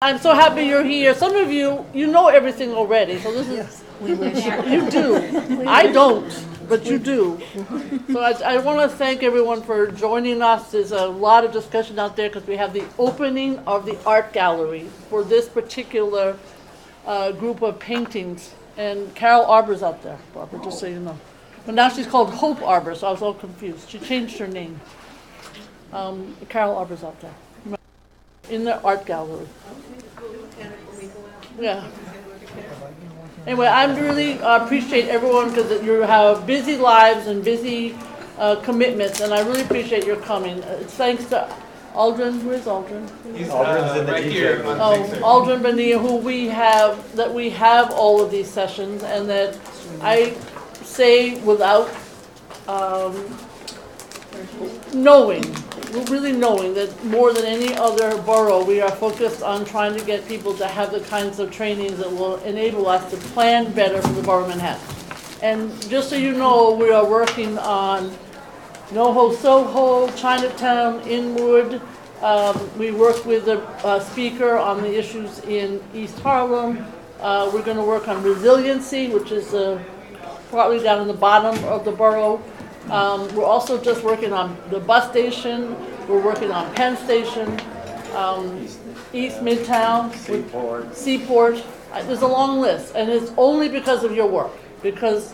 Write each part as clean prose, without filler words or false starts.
I'm so happy you're here. Some of you know everything already, so this is, you do. I don't, but you do. So I want to thank everyone for joining us. There's a lot of discussion out there because we have the opening of the art gallery for this particular group of paintings. And Carol Arbor's out there, Barbara, just so you know. But now she's called Hope Arbor, so I was all confused. She changed her name. Carol Arbor's out there in the art gallery. Yeah. Anyway, I really appreciate everyone because you have busy lives and busy commitments, and I really appreciate your coming. It's thanks to Aldrin. Where's Aldrin? He's Aldrin's in the right here. Aldrin Benia, who we have all of these sessions, and that I say without really knowing that more than any other borough, we are focused on trying to get people to have the kinds of trainings that will enable us to plan better for the borough of Manhattan. And just so you know, we are working on NoHo Soho, Chinatown, Inwood. We worked with a speaker on the issues in East Harlem. We're going to work on resiliency, which is partly down in the bottom of the borough. We're also just working on the bus station. We're working on Penn Station, East Midtown, Seaport. There's a long list, and it's only because of your work. Because,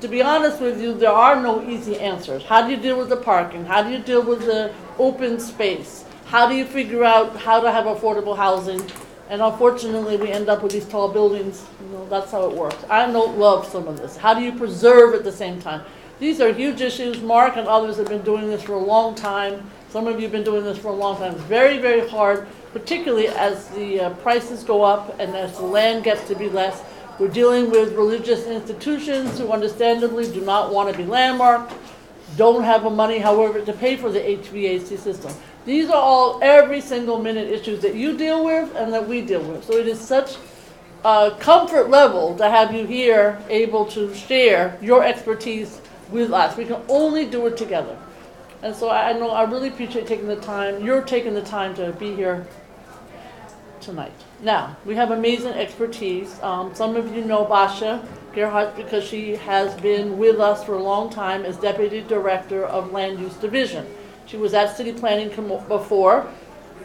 to be honest with you, there are no easy answers. How do you deal with the parking? How do you deal with the open space? How do you figure out how to have affordable housing? And unfortunately, we end up with these tall buildings. You know, that's how it works. I don't love some of this. How do you preserve at the same time? These are huge issues. Mark and others have been doing this for a long time. Some of you have been doing this for a long time. It's very, very hard, particularly as the prices go up and as the land gets to be less. We're dealing with religious institutions who understandably do not want to be landmarked, don't have the money, however, to pay for the HVAC system. These are all every single minute issues that you deal with and that we deal with. So it is such a comfort level to have you here able to share your expertise with us. We can only do it together. And so I know I really appreciate taking the time. You're taking the time to be here tonight. Now, we have amazing expertise. Some of you know Basha Gerhardt because she has been with us for a long time as Deputy Director of Land Use Division. She was at City Planning before.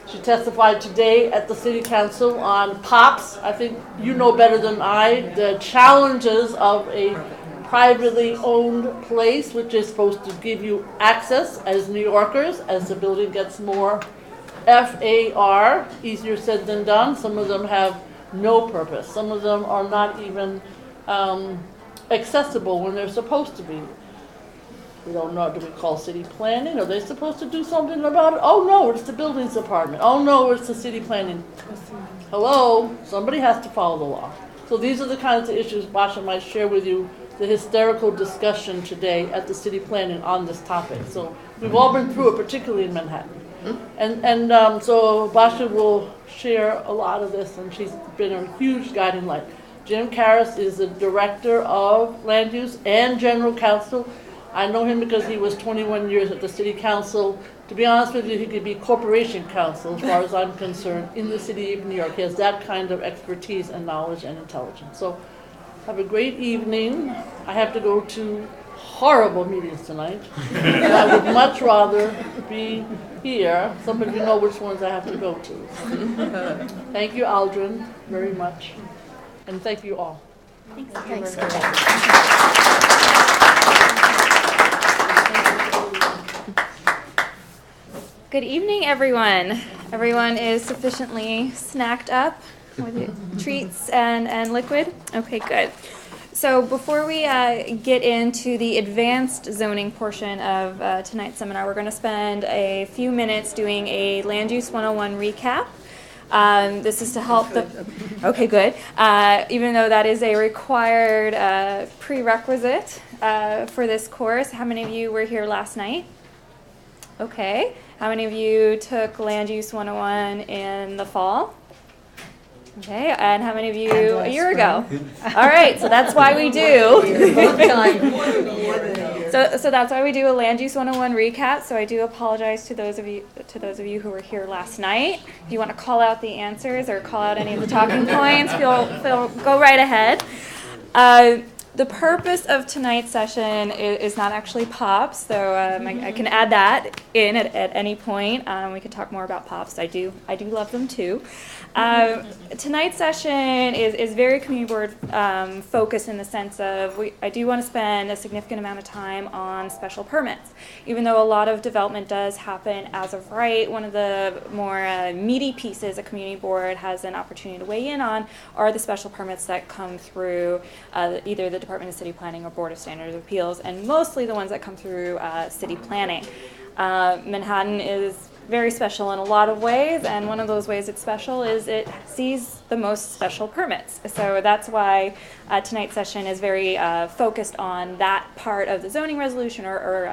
She testified today at the City Council on POPs. I think you know better than I the challenges of a privately owned place, which is supposed to give you access as New Yorkers, as the building gets more FAR, easier said than done. Some of them have no purpose. Some of them are not even accessible when they're supposed to be. We don't know, do we call city planning? Are they supposed to do something about it? Oh no, it's the buildings department. Oh no, it's the city planning. Hello, somebody has to follow the law. So these are the kinds of issues Basha might share with you, the hysterical discussion today at the city planning on this topic. So we've all been through it, particularly in Manhattan. And so Basha will share a lot of this, and she's been a huge guiding light. Jim Karras is the Director of Land Use and General Counsel. I know him because he was 21 years at the City Council. To be honest with you, he could be Corporation Counsel, as far as I'm concerned, in the city of New York. He has that kind of expertise and knowledge and intelligence. So have a great evening. I have to go to horrible meetings tonight. And I would much rather be here. Some of you know which ones I have to go to. Thank you, Aldrin, very much. And thank you all. Thanks. Good evening, everyone. Everyone is sufficiently snacked up with treats and liquid? Okay, good. So before we get into the advanced zoning portion of tonight's seminar, we're going to spend a few minutes doing a Land Use 101 recap. This is to help the... Okay, good. Even though that is a required prerequisite for this course. How many of you were here last night? Okay. How many of you took Land Use 101 in the fall? Okay, and how many of you a year ago? All right, so that's why we do. So that's why we do a Land Use 101 recap. So I do apologize to those of you who were here last night. If you want to call out the answers or call out any of the talking points, go right ahead. The purpose of tonight's session is not actually POPs, so I can add that in at any point. We could talk more about POPs. I do love them too. Tonight's session is very community board focused in the sense of I do want to spend a significant amount of time on special permits. Even though a lot of development does happen as of right, one of the more meaty pieces a community board has an opportunity to weigh in on are the special permits that come through either the Department of City Planning or Board of Standards of Appeals, and mostly the ones that come through city planning. Manhattan is very special in a lot of ways, and one of those ways it's special is it sees the most special permits. So that's why tonight's session is very focused on that part of the zoning resolution or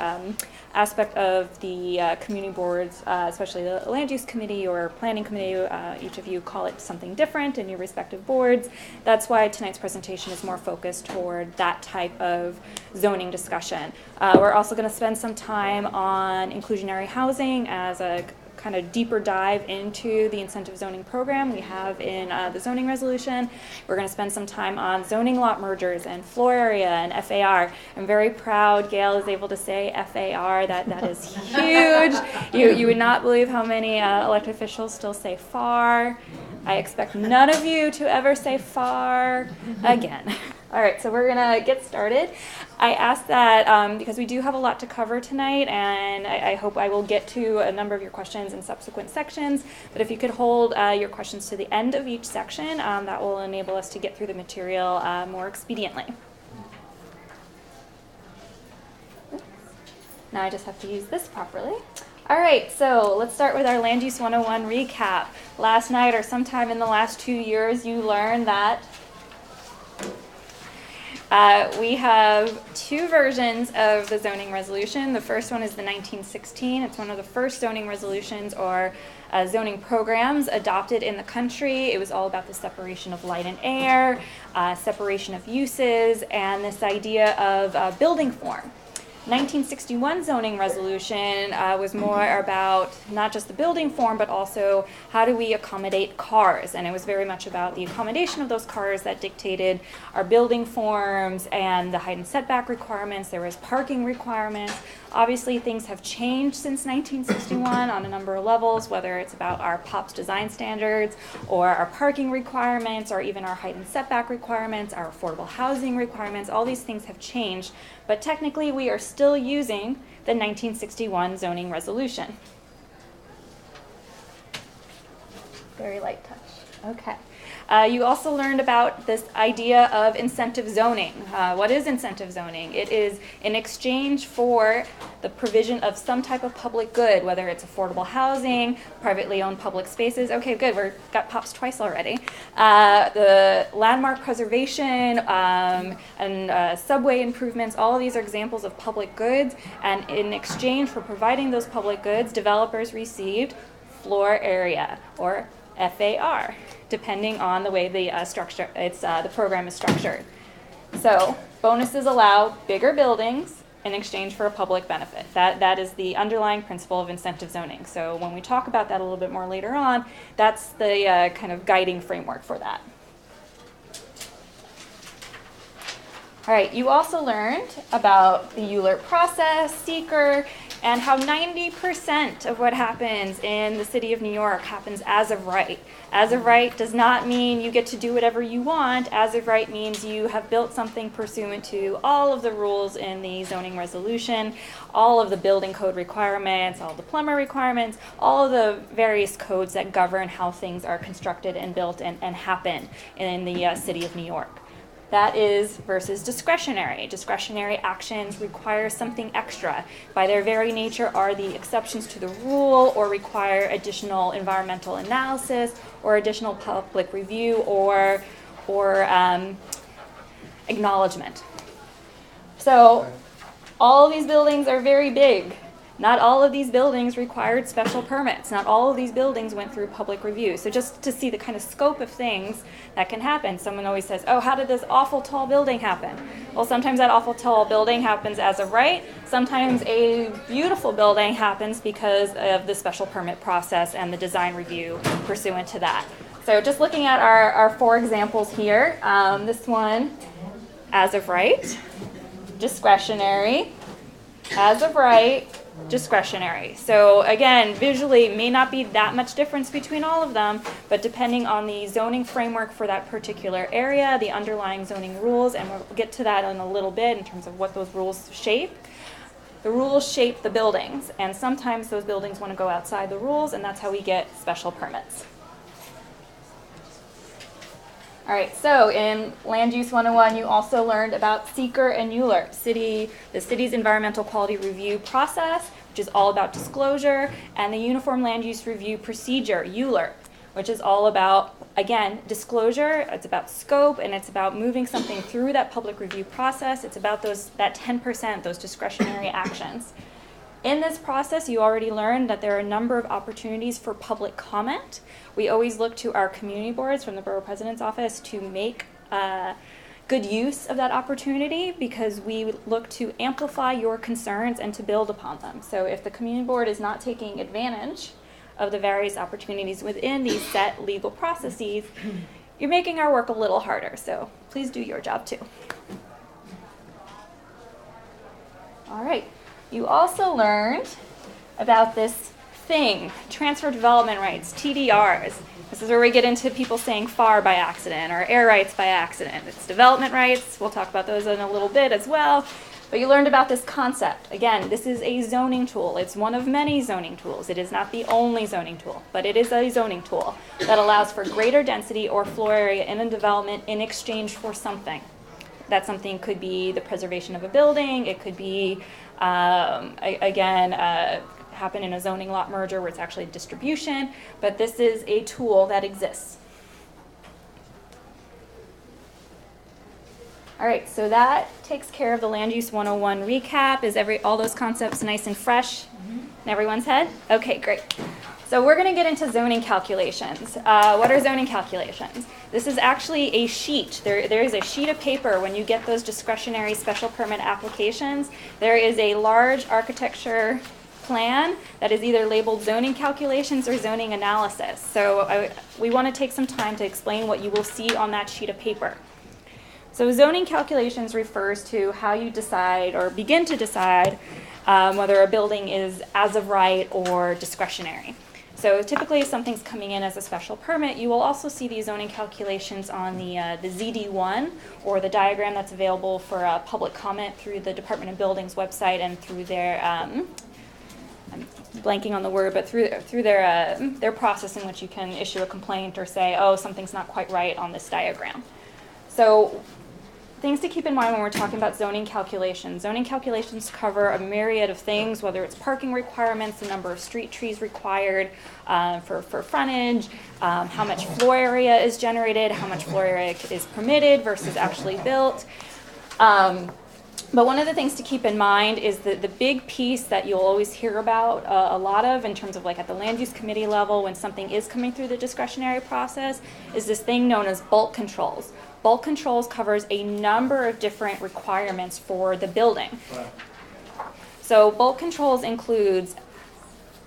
aspect of the community boards, especially the land use committee or planning committee. Each of you call it something different in your respective boards. That's why tonight's presentation is more focused toward that type of zoning discussion. We're also going to spend some time on inclusionary housing as a kind of deeper dive into the incentive zoning program we have in the zoning resolution. We're going to spend some time on zoning lot mergers and floor area and FAR. I'm very proud Gail is able to say FAR. That is huge. You would not believe how many elected officials still say FAR. I expect none of you to ever say FAR again. All right, so we're going to get started. I asked that because we do have a lot to cover tonight, and I hope I will get to a number of your questions in subsequent sections, but if you could hold your questions to the end of each section, that will enable us to get through the material more expediently. Now I just have to use this properly. All right, so let's start with our Land Use 101 recap. Last night or sometime in the last 2 years, you learned that we have two versions of the zoning resolution. The first one is the 1916. It's one of the first zoning resolutions or zoning programs adopted in the country. It was all about the separation of light and air, separation of uses, and this idea of building form. 1961 zoning resolution was more about not just the building form, but also how do we accommodate cars. And it was very much about the accommodation of those cars that dictated our building forms and the height and setback requirements. There was parking requirements. Obviously, things have changed since 1961 on a number of levels, whether it's about our POPs design standards or our parking requirements or even our height and setback requirements, our affordable housing requirements. All these things have changed, but technically we are still using the 1961 zoning resolution. Very light touch. Okay. You also learned about this idea of incentive zoning. What is incentive zoning? It is in exchange for the provision of some type of public good, whether it's affordable housing, privately owned public spaces. Okay, good. We've got POPs twice already. The landmark preservation and subway improvements, all of these are examples of public goods. And in exchange for providing those public goods, developers received floor area, or FAR, depending on the way the the program is structured. So bonuses allow bigger buildings in exchange for a public benefit. That is the underlying principle of incentive zoning. So when we talk about that a little bit more later on, that's the kind of guiding framework for that. All right, you also learned about the ULURP process, CEQR, and how 90% of what happens in the city of New York happens as of right. As of right does not mean you get to do whatever you want. As of right means you have built something pursuant to all of the rules in the zoning resolution, all of the building code requirements, all the plumber requirements, all of the various codes that govern how things are constructed and built and happen in the city of New York. That is versus discretionary. Discretionary actions require something extra. By their very nature are the exceptions to the rule or require additional environmental analysis or additional public review or acknowledgement. So all of these buildings are very big. Not all of these buildings required special permits. Not all of these buildings went through public review. So just to see the kind of scope of things that can happen, someone always says, oh, how did this awful tall building happen? Well, sometimes that awful tall building happens as of right. Sometimes a beautiful building happens because of the special permit process and the design review pursuant to that. So just looking at our 4 examples here, this one, as of right, discretionary, as of right, discretionary. So again, visually may not be that much difference between all of them, but depending on the zoning framework for that particular area, the underlying zoning rules, and we'll get to that in a little bit in terms of what those rules shape. The rules shape the buildings, and sometimes those buildings want to go outside the rules, and that's how we get special permits. All right, so in Land Use 101, you also learned about CEQR and ULURP, the city's environmental quality review process, which is all about disclosure, and the Uniform Land Use Review Procedure, ULURP, which is all about, again, disclosure. It's about scope, and it's about moving something through that public review process. It's about that 10%, those discretionary actions. In this process, you already learned that there are a number of opportunities for public comment. We always look to our community boards from the Borough President's Office to make good use of that opportunity, because we look to amplify your concerns and to build upon them. So if the community board is not taking advantage of the various opportunities within these set legal processes, you're making our work a little harder. So please do your job too. All right. You also learned about this thing, transfer development rights, TDRs. This is where we get into people saying FAR by accident or air rights by accident. It's development rights. We'll talk about those in a little bit as well. But you learned about this concept. Again, this is a zoning tool. It's one of many zoning tools. It is not the only zoning tool, but it is a zoning tool that allows for greater density or floor area in a development in exchange for something. That something could be the preservation of a building. It could be, happen in a zoning lot merger where it's actually distribution. But this is a tool that exists. All right, so that takes care of the Land Use 101 recap. Is all those concepts nice and fresh in everyone's head? Okay, great. So we're going to get into zoning calculations. What are zoning calculations? This is actually a sheet. There is a sheet of paper when you get those discretionary special permit applications. There is a large architecture plan that is either labeled zoning calculations or zoning analysis. So we want to take some time to explain what you will see on that sheet of paper. So zoning calculations refers to how you decide or begin to decide whether a building is as of right or discretionary. So typically if something's coming in as a special permit, you will also see these zoning calculations on the ZD1 or the diagram that's available for public comment through the Department of Buildings website and through their, I'm blanking on the word, but through their process in which you can issue a complaint or say, oh, something's not quite right on this diagram. So things to keep in mind when we're talking about zoning calculations. Zoning calculations cover a myriad of things, whether it's parking requirements, the number of street trees required for frontage, how much floor area is generated, how much floor area is permitted versus actually built. But one of the things to keep in mind is that the big piece that you'll always hear about a lot of in terms of like at the land use committee level when something is coming through the discretionary process is this thing known as bulk controls. Bulk controls covers a number of different requirements for the building. Right. So bulk controls includes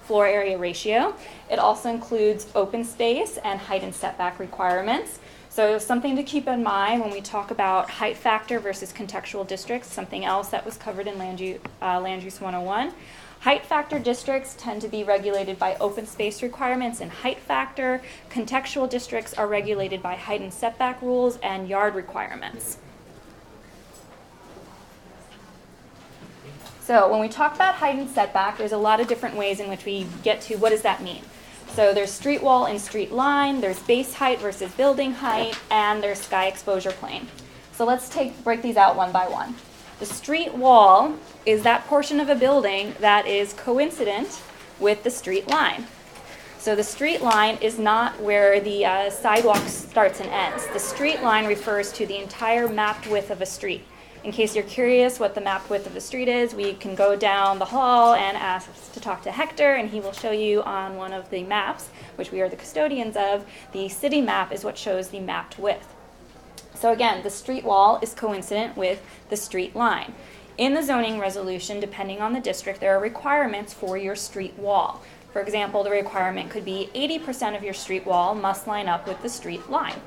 floor area ratio. It also includes open space and height and setback requirements. So something to keep in mind when we talk about height factor versus contextual districts, something else that was covered in Land Use 101. Height factor districts tend to be regulated by open space requirements and height factor. Contextual districts are regulated by height and setback rules and yard requirements. So when we talk about height and setback, there's a lot of different ways in which we get to what does that mean. So there's street wall and street line, there's base height versus building height, and there's sky exposure plane. So let's break these out one by one. The street wall is that portion of a building that is coincident with the street line. So the street line is not where the sidewalk starts and ends. The street line refers to the entire mapped width of a street. In case you're curious what the map width of the street is, we can go down the hall and ask to talk to Hector, and he will show you on one of the maps, which we are the custodians of. The city map is what shows the mapped width. So again, the street wall is coincident with the street line. In the zoning resolution, depending on the district, there are requirements for your street wall. For example, the requirement could be 80% of your street wall must line up with the street line.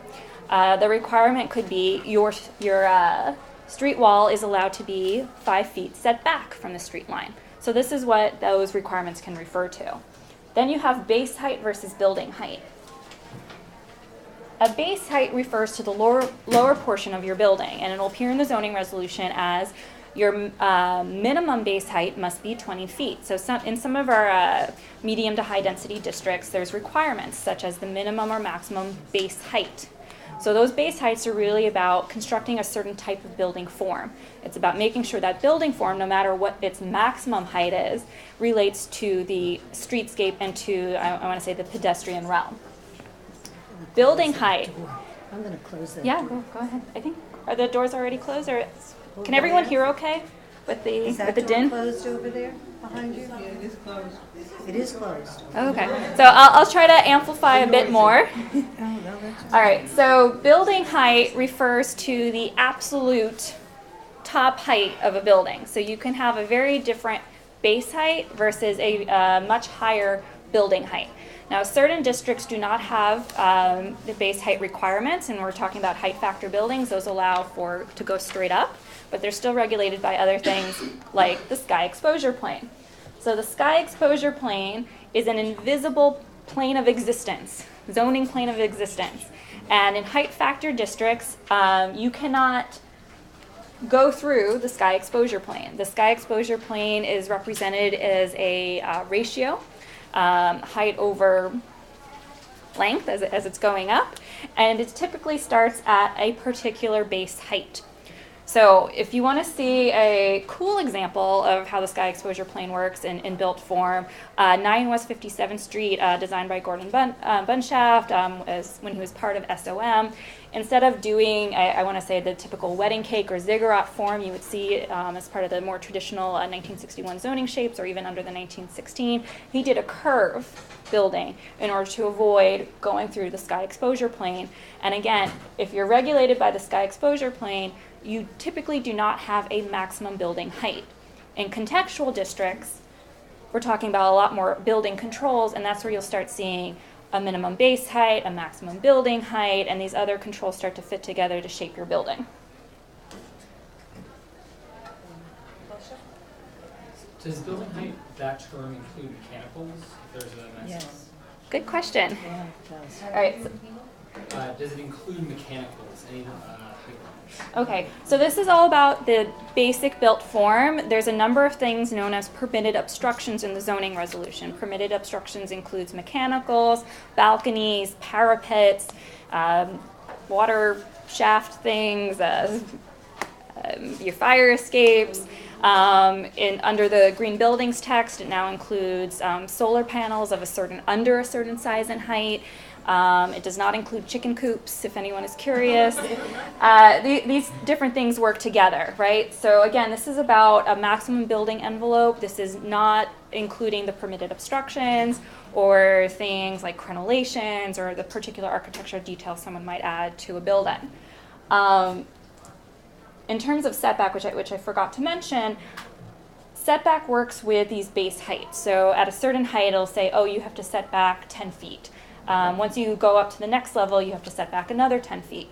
The requirement could be your street wall is allowed to be 5 feet set back from the street line. So this is what those requirements can refer to. Then you have base height versus building height. A base height refers to the lower portion of your building, and it will appear in the zoning resolution as your minimum base height must be 20 feet. So in some of our medium to high density districts, there's requirements such as the minimum or maximum base height. So those base heights are really about constructing a certain type of building form. It's about making sure that building form, no matter what its maximum height is, relates to the streetscape and to, I want to say, the pedestrian realm. Building height. I'm going to close that. Yeah, go ahead. I think, are the doors already closed, or can everyone hear okay with the Is that with the door din? closed over there behind you? Yeah, it is closed. It is closed. Okay, so I'll try to amplify a bit more. Oh, no, that's All right, so building height refers to the absolute top height of a building. So you can have a very different base height versus a much higher building height. Now, certain districts do not have the base height requirements, and we're talking about height factor buildings. Those allow to go straight up, but they're still regulated by other things like the sky exposure plane. So the sky exposure plane is an invisible plane of existence, zoning plane of existence. And in height factor districts, you cannot go through the sky exposure plane. The sky exposure plane is represented as a ratio, height over length as it's going up, and it typically starts at a particular base height. So if you want to see a cool example of how the sky exposure plane works in built form, 9 West 57th Street, designed by Gordon Bunshaft when he was part of SOM. Instead of doing, I want to say, the typical wedding cake or ziggurat form you would see as part of the more traditional 1961 zoning shapes, or even under the 1916, he did a curve building in order to avoid going through the sky exposure plane. And again, if you're regulated by the sky exposure plane, you typically do not have a maximum building height. In contextual districts, we're talking about a lot more building controls, and that's where you'll start seeing a minimum base height, a maximum building height, and these other controls start to fit together to shape your building. Does building height, that term include mechanicals? If there's a maximum? Yes. Good question. Yeah, it does. All right. Does it include mechanicals? Any Okay, so this is all about the basic built form. There's a number of things known as permitted obstructions in the zoning resolution. Permitted obstructions includes mechanicals, balconies, parapets, water shaft things, your fire escapes. Under the green buildings text, it now includes solar panels of under a certain size and height. It does not include chicken coops, if anyone is curious. These different things work together, right? So again, this is about a maximum building envelope. This is not including the permitted obstructions or things like crenellations or the particular architectural details someone might add to a building. In terms of setback, which I forgot to mention, setback works with these base heights. So at a certain height, it'll say, oh, you have to set back 10 feet. Once you go up to the next level, you have to set back another 10 feet.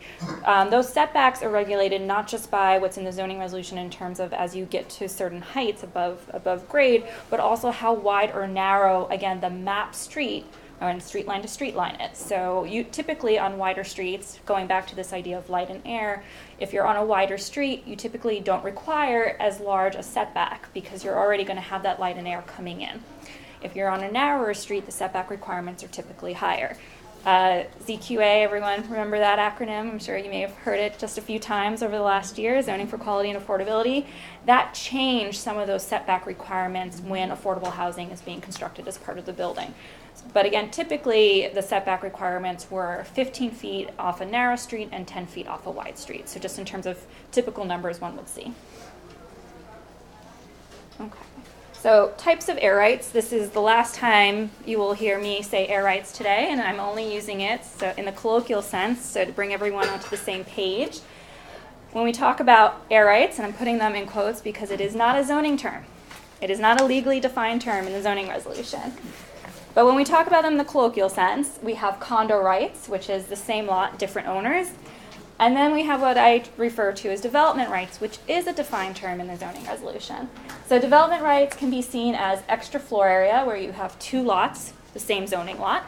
Those setbacks are regulated not just by what's in the zoning resolution in terms of as you get to certain heights above grade, but also how wide or narrow, again, the map street or street line to street line is. So you typically on wider streets, going back to this idea of light and air, if you're on a wider street, you typically don't require as large a setback because you're already going to have that light and air coming in. If you're on a narrower street, the setback requirements are typically higher. ZQA, everyone remember that acronym? I'm sure you may have heard it just a few times over the last year, Zoning for Quality and Affordability. That changed some of those setback requirements when affordable housing is being constructed as part of the building. But again, typically the setback requirements were 15 feet off a narrow street and 10 feet off a wide street. So just in terms of typical numbers one would see. Okay. So types of air rights. This is the last time you will hear me say air rights today, and I'm only using it so in the colloquial sense, so to bring everyone onto the same page. When we talk about air rights, and I'm putting them in quotes because it is not a zoning term. It is not a legally defined term in the zoning resolution. But when we talk about them in the colloquial sense, we have condo rights, which is the same lot, different owners. And then we have what I refer to as development rights, which is a defined term in the zoning resolution. So development rights can be seen as extra floor area, where you have two lots, the same zoning lot.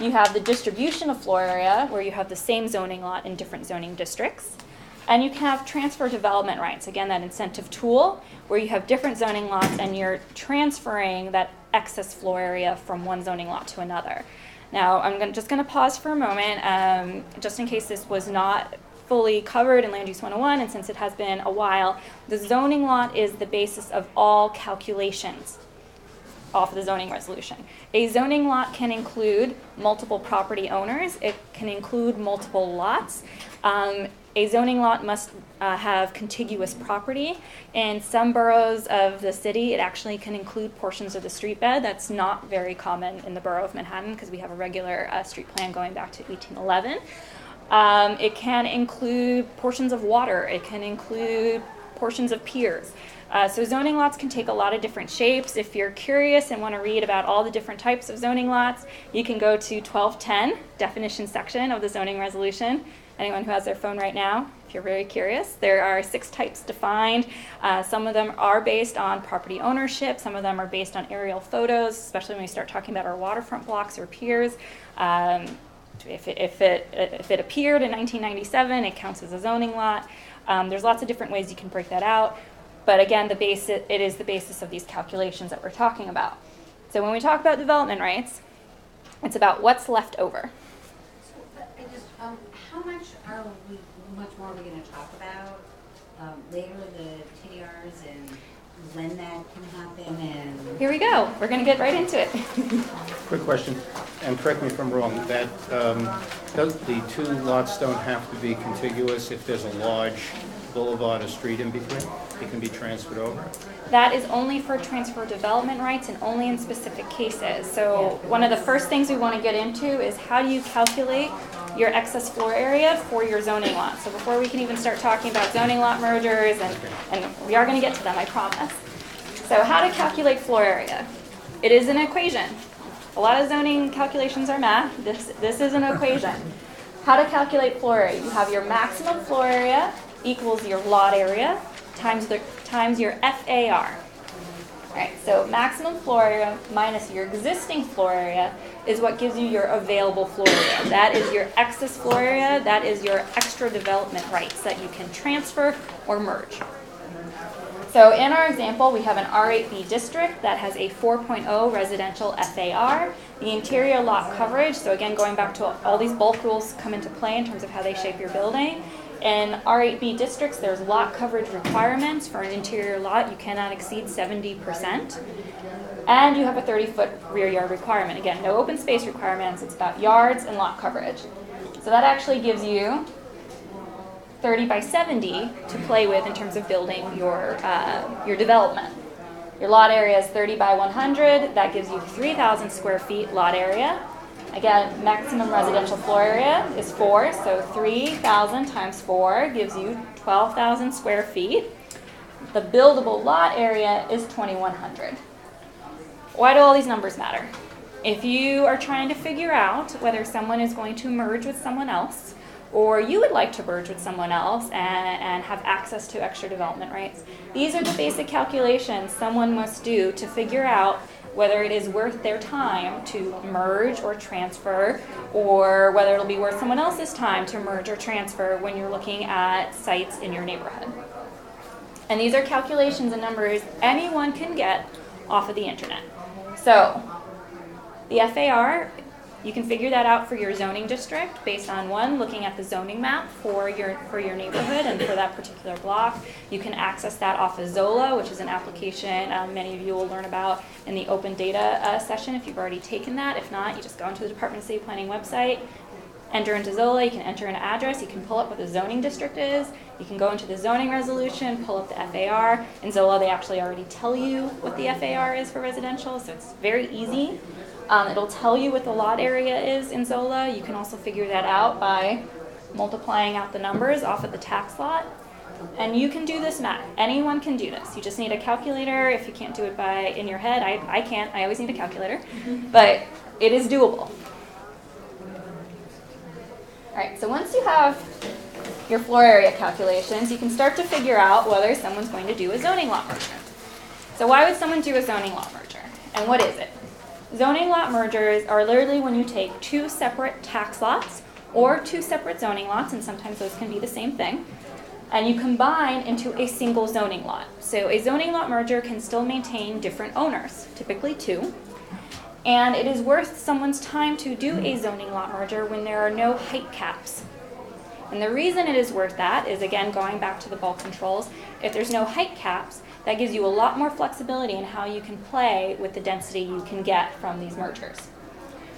You have the distribution of floor area, where you have the same zoning lot in different zoning districts. And you can have transfer development rights, again, that incentive tool, where you have different zoning lots and you're transferring that excess floor area from one zoning lot to another. Now, I'm just going to pause for a moment, just in case this was not fully covered in Land Use 101, and since it has been a while, the zoning lot is the basis of all calculations off of the zoning resolution. A zoning lot can include multiple property owners. It can include multiple lots. A zoning lot must have contiguous property. In some boroughs of the city, it actually can include portions of the street bed. That's not very common in the borough of Manhattan because we have a regular street plan going back to 1811. It can include portions of water. It can include portions of piers. So zoning lots can take a lot of different shapes. If you're curious and want to read about all the different types of zoning lots, you can go to 1210, definition section of the zoning resolution. Anyone who has their phone right now, if you're very curious, there are 6 types defined. Some of them are based on property ownership. Some of them are based on aerial photos, especially when we start talking about our waterfront blocks or piers. If it appeared in 1997, it counts as a zoning lot. There's lots of different ways you can break that out. But again, it is the basis of these calculations that we're talking about. So when we talk about development rights, it's about what's left over. How much more are we going to talk about later, the TDRs and when that can happen? And Here we go. We're going to get right into it. Quick question, and correct me if I'm wrong, that the two lots don't have to be contiguous if there's a large boulevard or street in between? It can be transferred over? That is only for transfer development rights and only in specific cases. So one of the first things we want to get into is how do you calculate your excess floor area for your zoning lot. So before we can even start talking about zoning lot mergers, and we are going to get to them, I promise. So how to calculate floor area. It is an equation. A lot of zoning calculations are math. This is an equation. How to calculate floor area. You have your maximum floor area equals your lot area times your FAR. All right, so maximum floor area minus your existing floor area is what gives you your available floor area. That is your excess floor area. That is your extra development rights that you can transfer or merge. So in our example, we have an R8B district that has a 4.0 residential FAR. The interior lot coverage, so again, going back to all these bulk rules come into play in terms of how they shape your building. In R8B districts, there's lot coverage requirements. For an interior lot, you cannot exceed 70%. And you have a 30-foot rear yard requirement. Again, no open space requirements. It's about yards and lot coverage. So that actually gives you 30 by 70 to play with in terms of building your development. Your lot area is 30 by 100. That gives you 3,000 square feet lot area. Again, maximum residential floor area is 4, so 3,000 times 4 gives you 12,000 square feet. The buildable lot area is 2,100. Why do all these numbers matter? If you are trying to figure out whether someone is going to merge with someone else, or you would like to merge with someone else and have access to extra development rights, these are the basic calculations someone must do to figure out whether it is worth their time to merge or transfer, or whether it'll be worth someone else's time to merge or transfer when you're looking at sites in your neighborhood. And these are calculations and numbers anyone can get off of the internet. So the FAR You can figure that out for your zoning district based on one, looking at the zoning map for your neighborhood and for that particular block. You can access that off of Zola, which is an application many of you will learn about in the open data session if you've already taken that. If not, you just go into the Department of City Planning website, enter into Zola, you can enter an address, you can pull up what the zoning district is, you can go into the zoning resolution, pull up the FAR. In Zola, they actually already tell you what the FAR is for residential, so it's very easy. It'll tell you what the lot area is in Zola. You can also figure that out by multiplying out the numbers off of the tax lot. And you can do this math. Anyone can do this. You just need a calculator. If you can't do it in your head, I can't. I always need a calculator. But it is doable. All right, so once you have your floor area calculations, you can start to figure out whether someone's going to do a zoning lot merger. So why would someone do a zoning lot merger? And what is it? Zoning lot mergers are literally when you take two separate tax lots or two separate zoning lots, and sometimes those can be the same thing, and you combine into a single zoning lot. So a zoning lot merger can still maintain different owners, typically two. And it is worth someone's time to do a zoning lot merger when there are no height caps. And the reason it is worth that is, again, going back to the bulk controls, if there's no height caps, that gives you a lot more flexibility in how you can play with the density you can get from these mergers.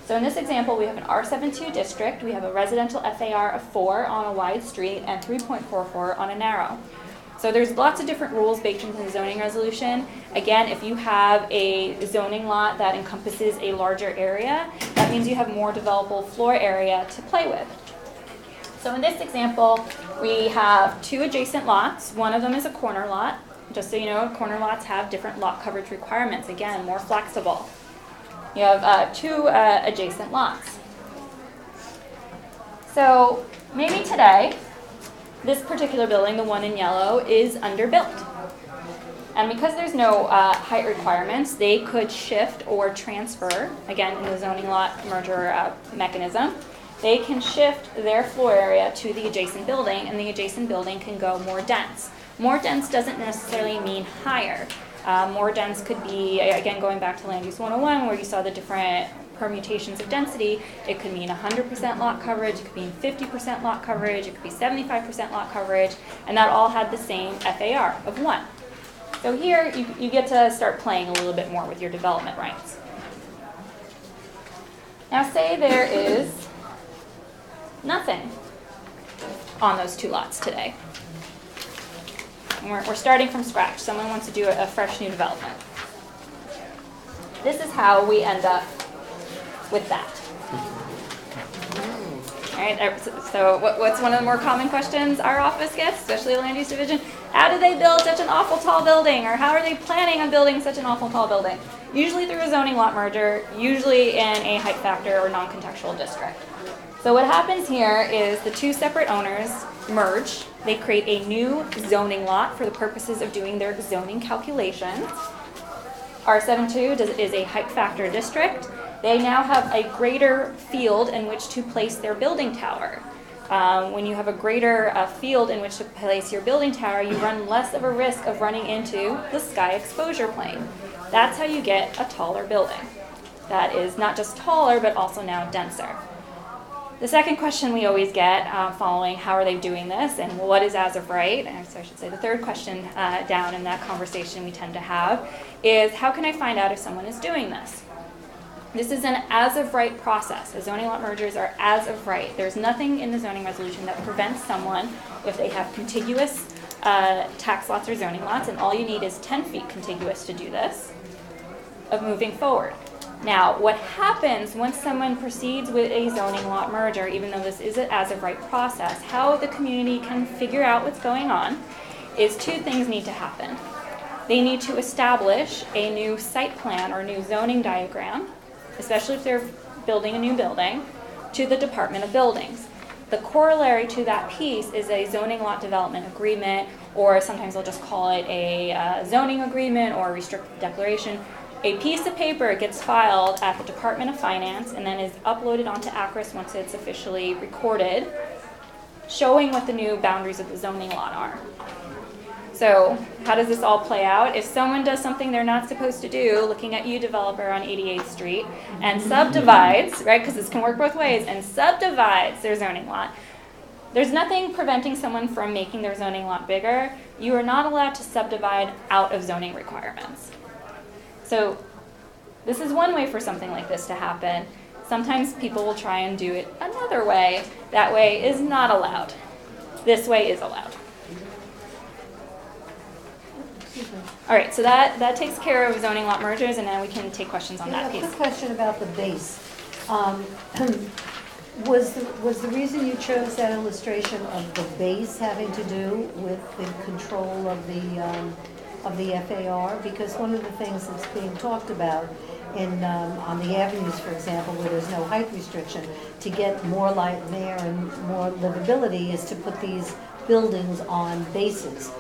So in this example, we have an R72 district. We have a residential FAR of 4 on a wide street and 3.44 on a narrow. So there's lots of different rules baked into the zoning resolution. Again, if you have a zoning lot that encompasses a larger area, that means you have more developable floor area to play with. So in this example, we have two adjacent lots. One of them is a corner lot. Just so you know, corner lots have different lot coverage requirements. Again, more flexible. You have two adjacent lots. So maybe today, this particular building, the one in yellow, is underbuilt. And because there's no height requirements, they could shift or transfer, again, in the zoning lot merger mechanism, they can shift their floor area to the adjacent building, and the adjacent building can go more dense. More dense doesn't necessarily mean higher. More dense could be, again, going back to Land Use 101, where you saw the different permutations of density. It could mean 100% lot coverage, it could mean 50% lot coverage, it could be 75% lot coverage, and that all had the same FAR of 1. So here, you get to start playing a little bit more with your development rights. Now say there is nothing on those two lots today. And we're starting from scratch. Someone wants to do a fresh new development. This is how we end up with that. All right, so what's one of the more common questions our office gets, especially the land use division? How did they build such an awful tall building? Or how are they planning on building such an awful tall building? Usually through a zoning lot merger, usually in a height factor or non-contextual district. So what happens here is the two separate owners merge. They create a new zoning lot for the purposes of doing their zoning calculations. R72 is a height factor district. They now have a greater field in which to place their building tower. When you have a greater field in which to place your building tower, you run less of a risk of running into the sky exposure plane. That's how you get a taller building. That is not just taller, but also now denser. The second question we always get following how are they doing this and what is as of right, and so I should say the third question down in that conversation we tend to have is how can I find out if someone is doing this? This is an as of right process. The zoning lot mergers are as of right. There's nothing in the zoning resolution that prevents someone, if they have contiguous tax lots or zoning lots, and all you need is 10 feet contiguous to do this, of moving forward. Now, what happens once someone proceeds with a zoning lot merger, even though this is an as-of-right process, how the community can figure out what's going on is two things need to happen. They need to establish a new site plan or new zoning diagram, especially if they're building a new building, to the Department of Buildings. The corollary to that piece is a zoning lot development agreement, or sometimes they'll just call it a zoning agreement or a restricted declaration. A piece of paper gets filed at the Department of Finance and then is uploaded onto ACRIS once it's officially recorded, showing what the new boundaries of the zoning lot are. So how does this all play out? If someone does something they're not supposed to do, looking at you, developer, on 88th Street, and subdivides, right, because this can work both ways, and subdivides their zoning lot, there's nothing preventing someone from making their zoning lot bigger. You are not allowed to subdivide out of zoning requirements. So this is one way for something like this to happen. Sometimes people will try and do it another way. That way is not allowed. This way is allowed. All right, so that takes care of zoning lot mergers, and then we can take questions on that A piece. quick question about the base. Was the reason you chose that illustration of the base having to do with the control of the FAR? Because one of the things that's being talked about on the avenues, for example, where there's no height restriction, to get more light and air and more livability is to put these buildings on bases.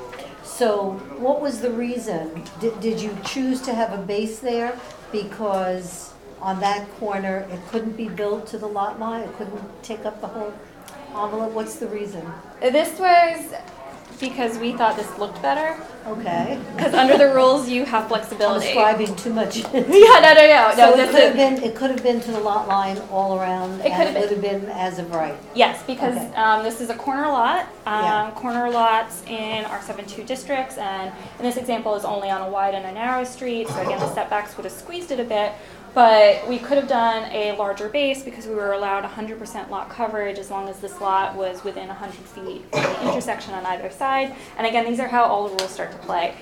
So what was the reason? Did you choose to have a base there because on that corner it couldn't be built to the lot line? It couldn't take up the whole envelope? What's the reason? This was because we thought this looked better. Okay. Because under the rules, you have I'm flexibility. ascribing too much. Yeah, no. So this it could have been to the lot line all around, It could have and it would have been as of right. Yes, because Okay. this is a corner lot. Yeah. Corner lots in our 7-2 districts, and in this example is only on a wide and a narrow street, so again the setbacks would have squeezed it a bit, but we could have done a larger base because we were allowed 100% lot coverage as long as this lot was within 100 feet from the intersection on either side. And again, these are how all the rules start to play.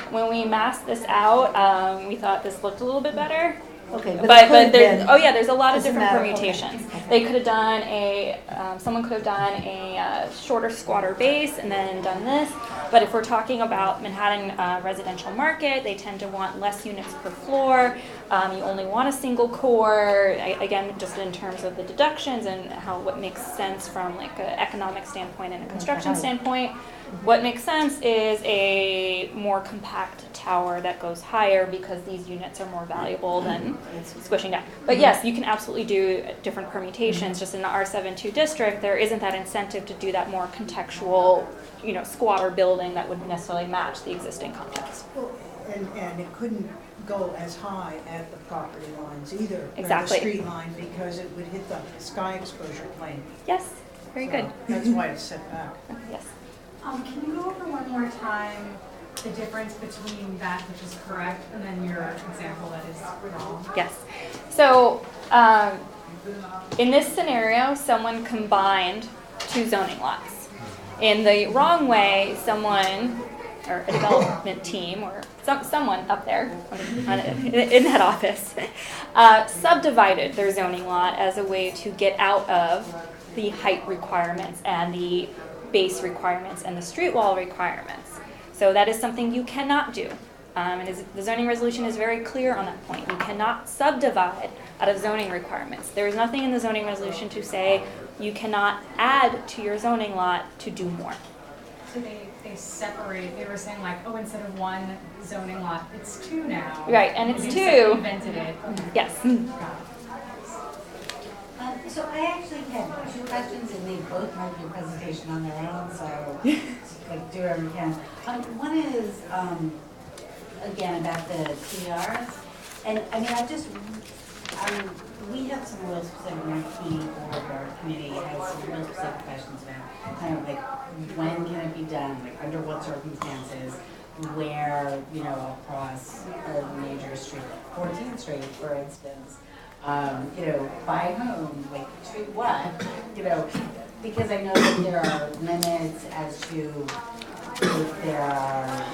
When we massed this out, we thought this looked a little bit better. Okay, But there's a lot of Doesn't different matter, permutations. okay. They could have done someone could have done a shorter squatter base and then done this. But if we're talking about Manhattan residential market, they tend to want less units per floor. You only want a single core. Again, just in terms of the deductions and what makes sense from like an economic standpoint and a construction standpoint. What makes sense is a more compact tower that goes higher because these units are more valuable than squishing down. But yes, you can absolutely do different permutations. Just in the R7-2 district, there isn't that incentive to do that more contextual, squatter building that would necessarily match the existing context. Well, and it couldn't go as high at the property lines either. or Exactly. the street line, because it would hit the sky exposure plane. Yes, very So good. That's why it's set back. Yes. Can you go over one more time the difference between that which is correct and then your example that is wrong? Yes. So in this scenario, someone combined two zoning lots. In the wrong way, someone, or a development team, or someone up there in that office, subdivided their zoning lot as a way to get out of the height requirements and the base requirements and the street wall requirements. So that is something you cannot do. And the zoning resolution is very clear on that point. You cannot subdivide out of zoning requirements. There is nothing in the zoning resolution to say you cannot add to your zoning lot to do more. So they separate, they were saying like, instead of one zoning lot, it's two now. Right, and it's You two. invented it. Yes. Got it. So I actually had two questions, and they both might be a presentation on their own, so like do whatever you can. One is, again, about the TRs. And I mean, we have some real specific, our team or our committee has some real specific questions about kind of like when can it be done, like under what circumstances, where, across a major street, like 14th Street, for instance. By whom, like to what, because I know that there are limits as to if there are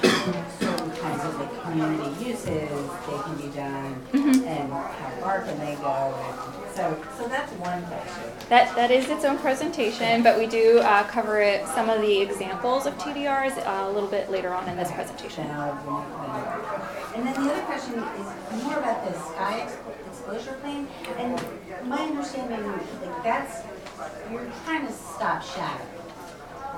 certain kinds of like community uses, they can be done, and how far can they go, and so that's one question. That is its own presentation, but we do cover some of the examples of TDRs a little bit later on in this presentation. And then the other question is more about the sky exposure plane, and my understanding, like you're trying to stop shadow.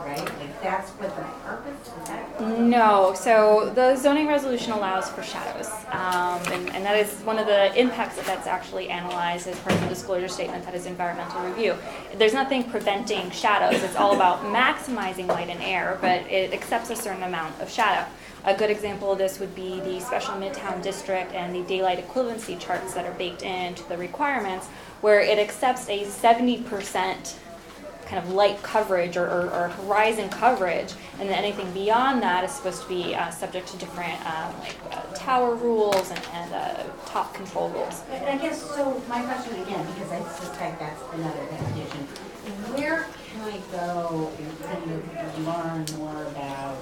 right? Like, that's what the purpose is that? No, so the zoning resolution allows for shadows, and that is one of the impacts that's actually analyzed as part of the disclosure statement that is environmental review. There's nothing preventing shadows, it's all about maximizing light and air, but it accepts a certain amount of shadow. A good example of this would be the special midtown district and the daylight equivalency charts that are baked into the requirements, where it accepts a 70% kind of light coverage or horizon coverage, and then anything beyond that is supposed to be subject to different tower rules and top control rules. And I guess, so my question again, because I suspect that's another definition, where can I go and kind of learn more about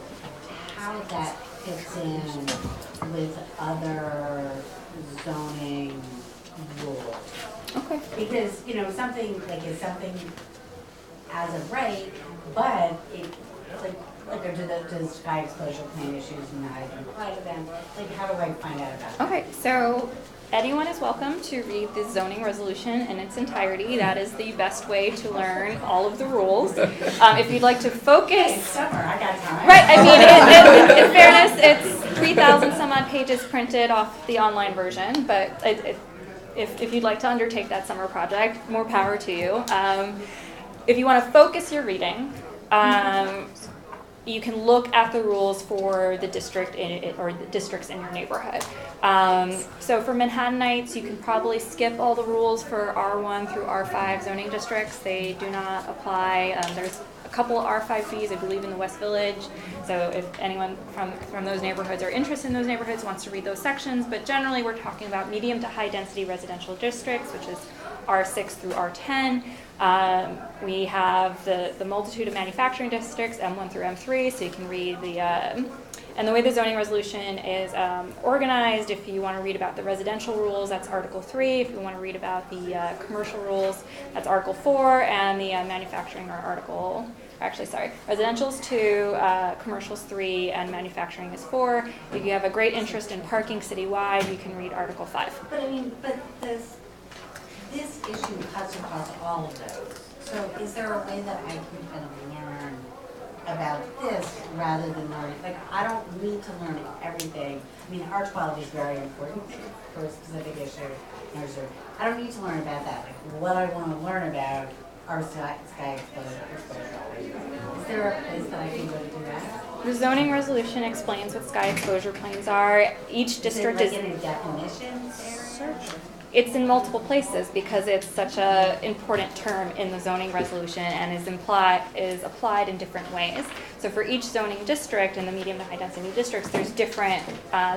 how that fits in with other zoning rules? Okay. Because, you know, something like is something as of right, but it, like does sky exposure plan issues not even apply to them? Like, how do I find out about that? Okay, so anyone is welcome to read the zoning resolution in its entirety. That is the best way to learn all of the rules. If you'd like to focus... Hey, it's summer, I got time. Right, I mean, in fairness, it's 3,000 some odd pages printed off the online version, but if you'd like to undertake that summer project, more power to you. If you want to focus your reading, you can look at the rules for the district or the districts in your neighborhood. So for Manhattanites, you can probably skip all the rules for R1 through R5 zoning districts. They do not apply. There's a couple R5Bs, I believe, in the West Village. So if anyone from those neighborhoods or interested in those neighborhoods wants to read those sections, but generally we're talking about medium to high density residential districts, which is R6 through R10. We have the multitude of manufacturing districts, M1 through M3, so you can read the, and the way the zoning resolution is organized, if you want to read about the residential rules, that's Article 3. If you want to read about the commercial rules, that's Article 4, and the manufacturing are Article, actually, sorry, residential's 2, commercial's 3, and manufacturing is 4. If you have a great interest in parking citywide, you can read Article 5. But I mean, but this issue cuts across all of those. So is there a way that I can kind of learn about this rather than learning, like, I don't need to learn everything. I mean, R12 is very important for a specific issue. I don't need to learn about that. Like, what I want to learn about are sky exposure. Is there a place that I can go to do that? The zoning resolution explains what sky exposure planes are. Each district is it like in a definitions area? It's in multiple places because it's such an important term in the zoning resolution and is applied in different ways. So for each zoning district in the medium to high density districts, there's different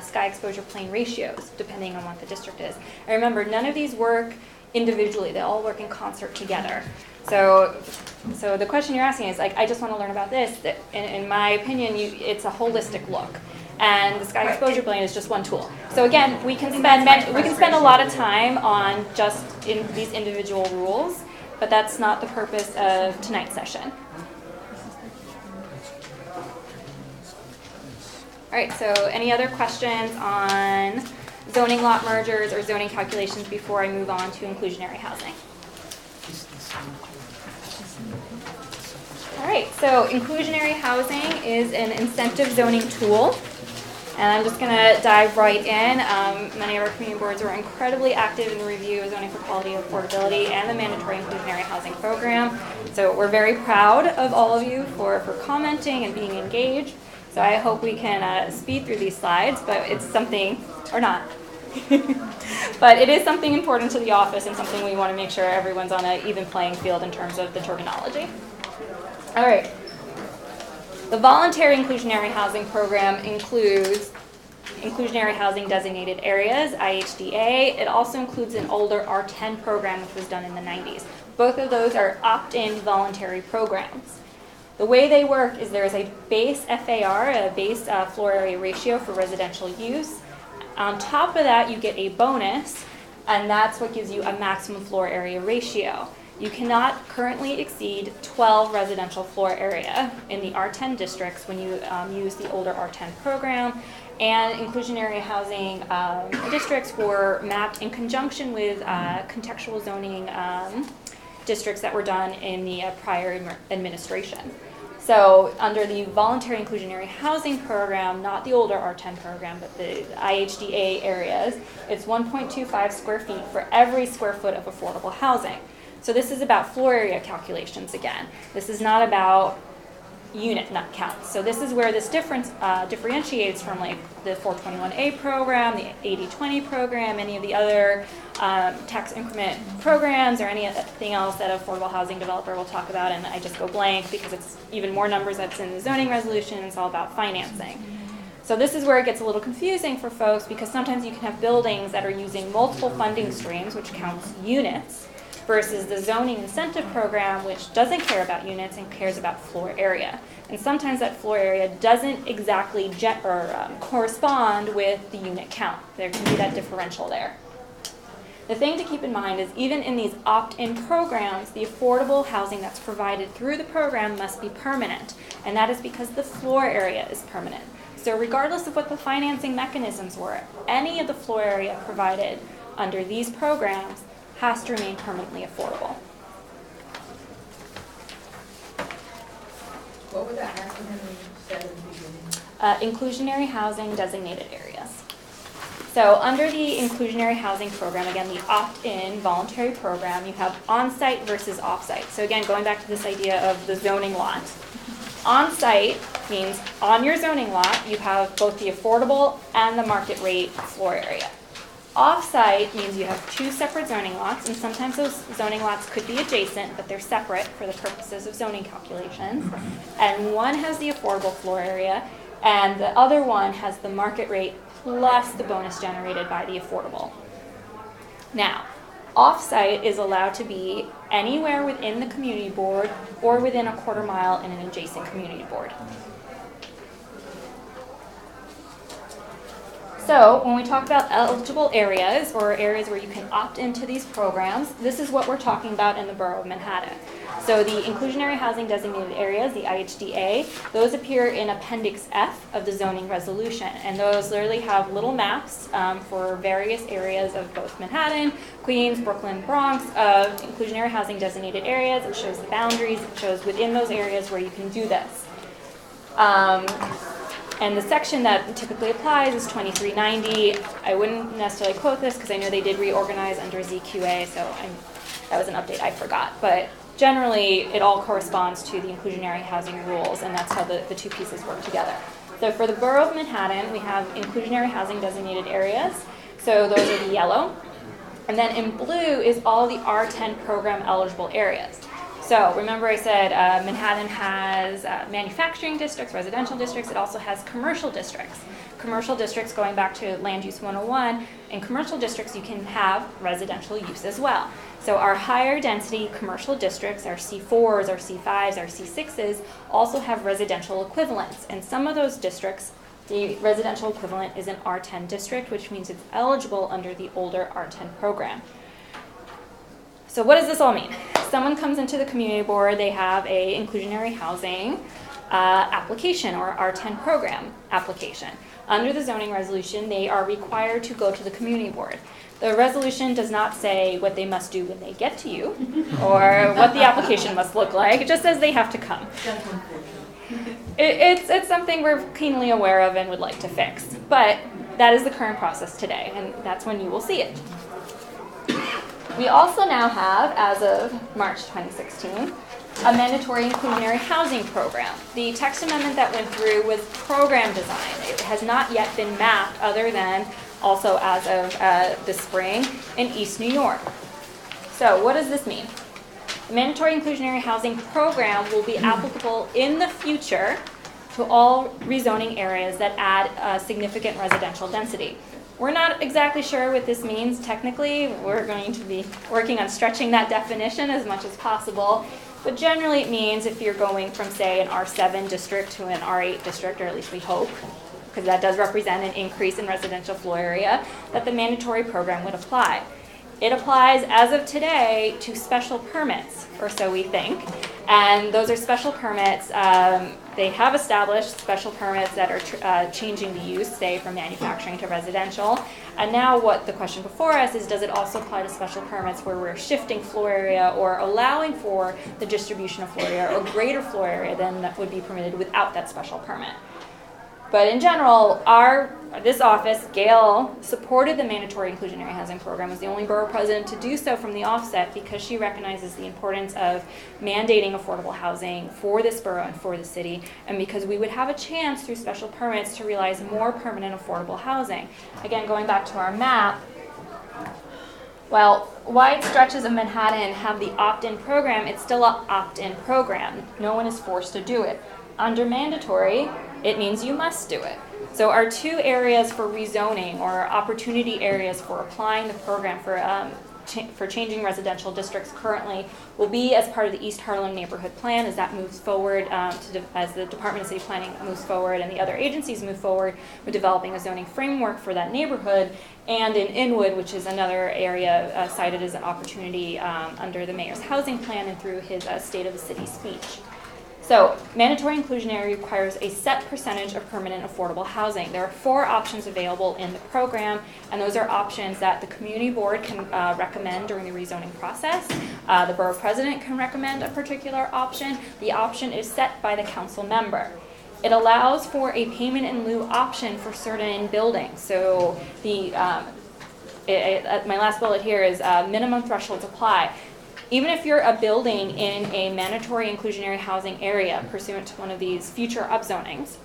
sky exposure plane ratios depending on what the district is. And remember, none of these work individually; they all work in concert together. So the question you're asking is like, I just want to learn about this. In my opinion, it's a holistic look. And the sky exposure plane is just one tool. So again, we can spend a lot of time on just in these individual rules, but that's not the purpose of tonight's session. All right, so any other questions on zoning lot mergers or zoning calculations before I move on to inclusionary housing? All right, so inclusionary housing is an incentive zoning tool. And I'm just going to dive right in. Many of our community boards were incredibly active in the review of zoning for quality and affordability and the mandatory inclusionary housing program. So we're very proud of all of you for commenting and being engaged. So I hope we can speed through these slides, but it's something, or not. But it is something important to the office and something we want to make sure everyone's on an even playing field in terms of the terminology. All right. The voluntary inclusionary housing program includes inclusionary housing designated areas, IHDA. It also includes an older R10 program, which was done in the 90s. Both of those are opt-in voluntary programs. The way they work is there is a base FAR, a base floor area ratio for residential use. On top of that, you get a bonus, and that's what gives you a maximum floor area ratio. You cannot currently exceed 12 residential floor area in the R10 districts when you use the older R10 program. And inclusionary housing districts were mapped in conjunction with contextual zoning districts that were done in the prior administration. So under the voluntary inclusionary housing program, not the older R10 program, but the IHDA areas, it's 1.25 square feet for every square foot of affordable housing. So this is about floor area calculations again. This is not about unit nut counts. So this is where this difference differentiates from like the 421A program, the 80/20 program, any of the other tax increment programs, or anything else that an affordable housing developer will talk about. And I just go blank because it's even more numbers that's in the zoning resolution. It's all about financing. So this is where it gets a little confusing for folks, because sometimes you can have buildings that are using multiple funding streams, which counts units, versus the zoning incentive program, which doesn't care about units and cares about floor area. And sometimes that floor area doesn't exactly correspond with the unit count. There can be that differential there. The thing to keep in mind is even in these opt-in programs, the affordable housing that's provided through the program must be permanent. And that is because the floor area is permanent. So regardless of what the financing mechanisms were, any of the floor area provided under these programs has to remain permanently affordable. What would that acronym said in the beginning? Inclusionary housing designated areas. So under the inclusionary housing program, again, the opt-in voluntary program, you have on-site versus off-site. So again, going back to this idea of the zoning lot. On-site means on your zoning lot, you have both the affordable and the market rate floor area. Off-site means you have two separate zoning lots, and sometimes those zoning lots could be adjacent, but they're separate for the purposes of zoning calculations. And one has the affordable floor area, and the other one has the market rate plus the bonus generated by the affordable. Now, off-site is allowed to be anywhere within the community board or within a quarter mile in an adjacent community board. So when we talk about eligible areas or areas where you can opt into these programs, this is what we're talking about in the borough of Manhattan. So the inclusionary housing designated areas, the IHDA, those appear in Appendix F of the zoning resolution. And those literally have little maps for various areas of both Manhattan, Queens, Brooklyn, Bronx, of inclusionary housing designated areas. It shows the boundaries. It shows within those areas where you can do this. And the section that typically applies is 2390. I wouldn't necessarily quote this because I know they did reorganize under ZQA, so that was an update I forgot. But generally, it all corresponds to the inclusionary housing rules, and that's how the two pieces work together. So for the borough of Manhattan, we have inclusionary housing designated areas. So those are the yellow. And then in blue is all the R10 program eligible areas. So remember I said Manhattan has manufacturing districts, residential districts. It also has commercial districts. Commercial districts, going back to Land Use 101, in commercial districts you can have residential use as well. So our higher density commercial districts, our C4s, our C5s, our C6s, also have residential equivalents. And some of those districts, the residential equivalent is an R10 district, which means it's eligible under the older R10 program. So what does this all mean? Someone comes into the community board, they have a inclusionary housing application or R10 program application. Under the zoning resolution, they are required to go to the community board. The resolution does not say what they must do when they get to you or what the application must look like. It just says they have to come. It's something we're keenly aware of and would like to fix. But that is the current process today, and that's when you will see it. We also now have, as of March 2016, a mandatory inclusionary housing program. The text amendment that went through was program design. It has not yet been mapped other than also as of this spring in East New York. So what does this mean? The mandatory inclusionary housing program will be applicable in the future to all rezoning areas that add significant residential density. We're not exactly sure what this means technically. We're going to be working on stretching that definition as much as possible. But generally it means if you're going from, say, an R7 district to an R8 district, or at least we hope, because that does represent an increase in residential floor area, that the mandatory program would apply. It applies as of today to special permits, or so we think. And those are special permits. They have established special permits that are changing the use, say, from manufacturing to residential. And now what the question before us is, does it also apply to special permits where we're shifting floor area or allowing for the distribution of floor area or greater floor area than that would be permitted without that special permit? But in general, this office, Gail, supported the mandatory inclusionary housing program, was the only borough president to do so from the offset because she recognizes the importance of mandating affordable housing for this borough and for the city, and because we would have a chance through special permits to realize more permanent affordable housing. Again, going back to our map, while wide stretches of Manhattan have the opt-in program, it's still an opt-in program. No one is forced to do it. Under mandatory, it means you must do it. So our two areas for rezoning, or opportunity areas for applying the program for changing residential districts currently, will be as part of the East Harlem Neighborhood Plan as that moves forward, as the Department of City Planning moves forward and the other agencies move forward with developing a zoning framework for that neighborhood, and in Inwood, which is another area cited as an opportunity under the Mayor's Housing Plan and through his State of the City speech. So, mandatory inclusionary requires a set percentage of permanent affordable housing. There are 4 options available in the program, and those are options that the community board can recommend during the rezoning process. The borough president can recommend a particular option. The option is set by the council member. It allows for a payment in lieu option for certain buildings. So, my last bullet here is minimum thresholds apply. Even if you're a building in a mandatory inclusionary housing area pursuant to one of these future upzonings,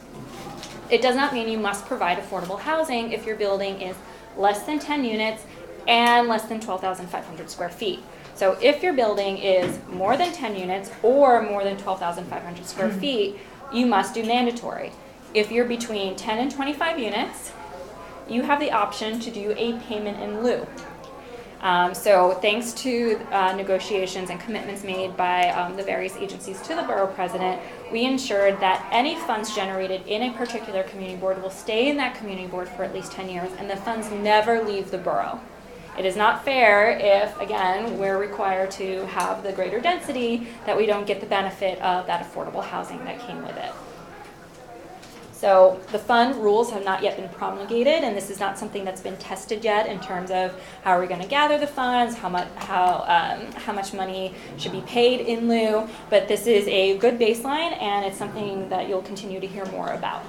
it does not mean you must provide affordable housing if your building is less than 10 units and less than 12,500 square feet. So if your building is more than 10 units or more than 12,500 square feet, you must do mandatory. If you're between 10 and 25 units, you have the option to do a payment in lieu. So thanks to negotiations and commitments made by the various agencies to the borough president, we ensured that any funds generated in a particular community board will stay in that community board for at least 10 years, and the funds never leave the borough. It is not fair if, again, we're required to have the greater density that we don't get the benefit of that affordable housing that came with it. So the fund rules have not yet been promulgated, and this is not something that's been tested yet in terms of how are we going to gather the funds, how much money should be paid in lieu. But this is a good baseline, and it's something that you'll continue to hear more about.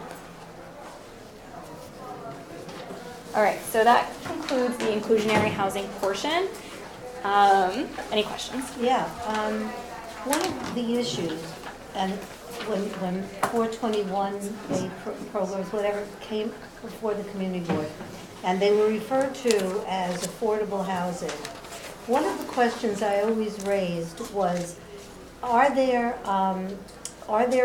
All right, so that concludes the inclusionary housing portion. Any questions? Yeah, one of the issues, and when 421A programs, whatever, came before the community board, and they were referred to as affordable housing, one of the questions I always raised was, are there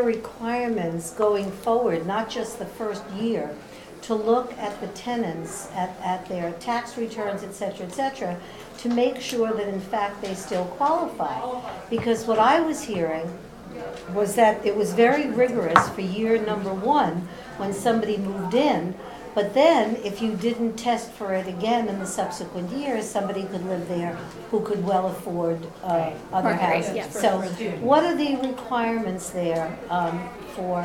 requirements going forward, not just the first year, to look at the tenants, at their tax returns, et cetera, to make sure that in fact they still qualify? Because what I was hearing was that it was very rigorous for year number 1 when somebody moved in, but then if you didn't test for it again in the subsequent years, somebody could live there who could well afford other houses. Yes. So what are the requirements there for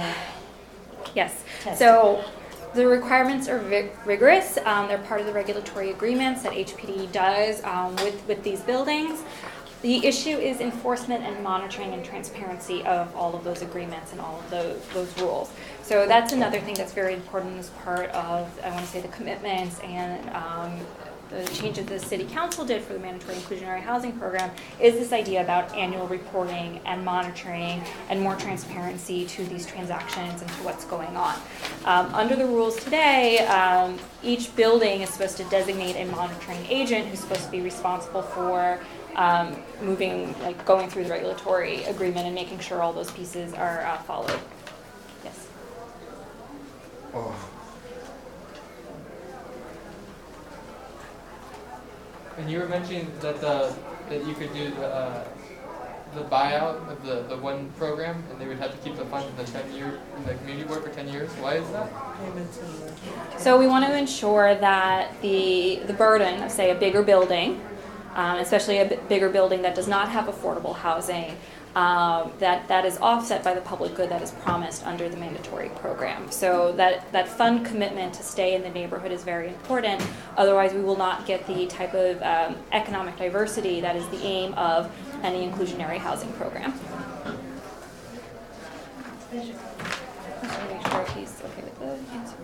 Yes. testing? So the requirements are rigorous. They're part of the regulatory agreements that HPD does with these buildings. The issue is enforcement and monitoring and transparency of all of those agreements and all of those rules. So that's another thing that's very important as part of, I want to say, the commitments and the changes the City Council did for the mandatory inclusionary housing program, is this idea about annual reporting and monitoring and more transparency to these transactions and to what's going on. Under the rules today, each building is supposed to designate a monitoring agent who's supposed to be responsible for going through the regulatory agreement and making sure all those pieces are followed. Yes. Oh. And you were mentioning that that you could do the buyout of the one program, and they would have to keep the funds in the community board for 10 years. Why is that? So we want to ensure that the burden of, say, a bigger building, especially a bigger building that does not have affordable housing, that is offset by the public good that is promised under the mandatory program. So that fund commitment to stay in the neighborhood is very important. Otherwise, we will not get the type of economic diversity that is the aim of any inclusionary housing program. Just want to make sure he's okay with the answer.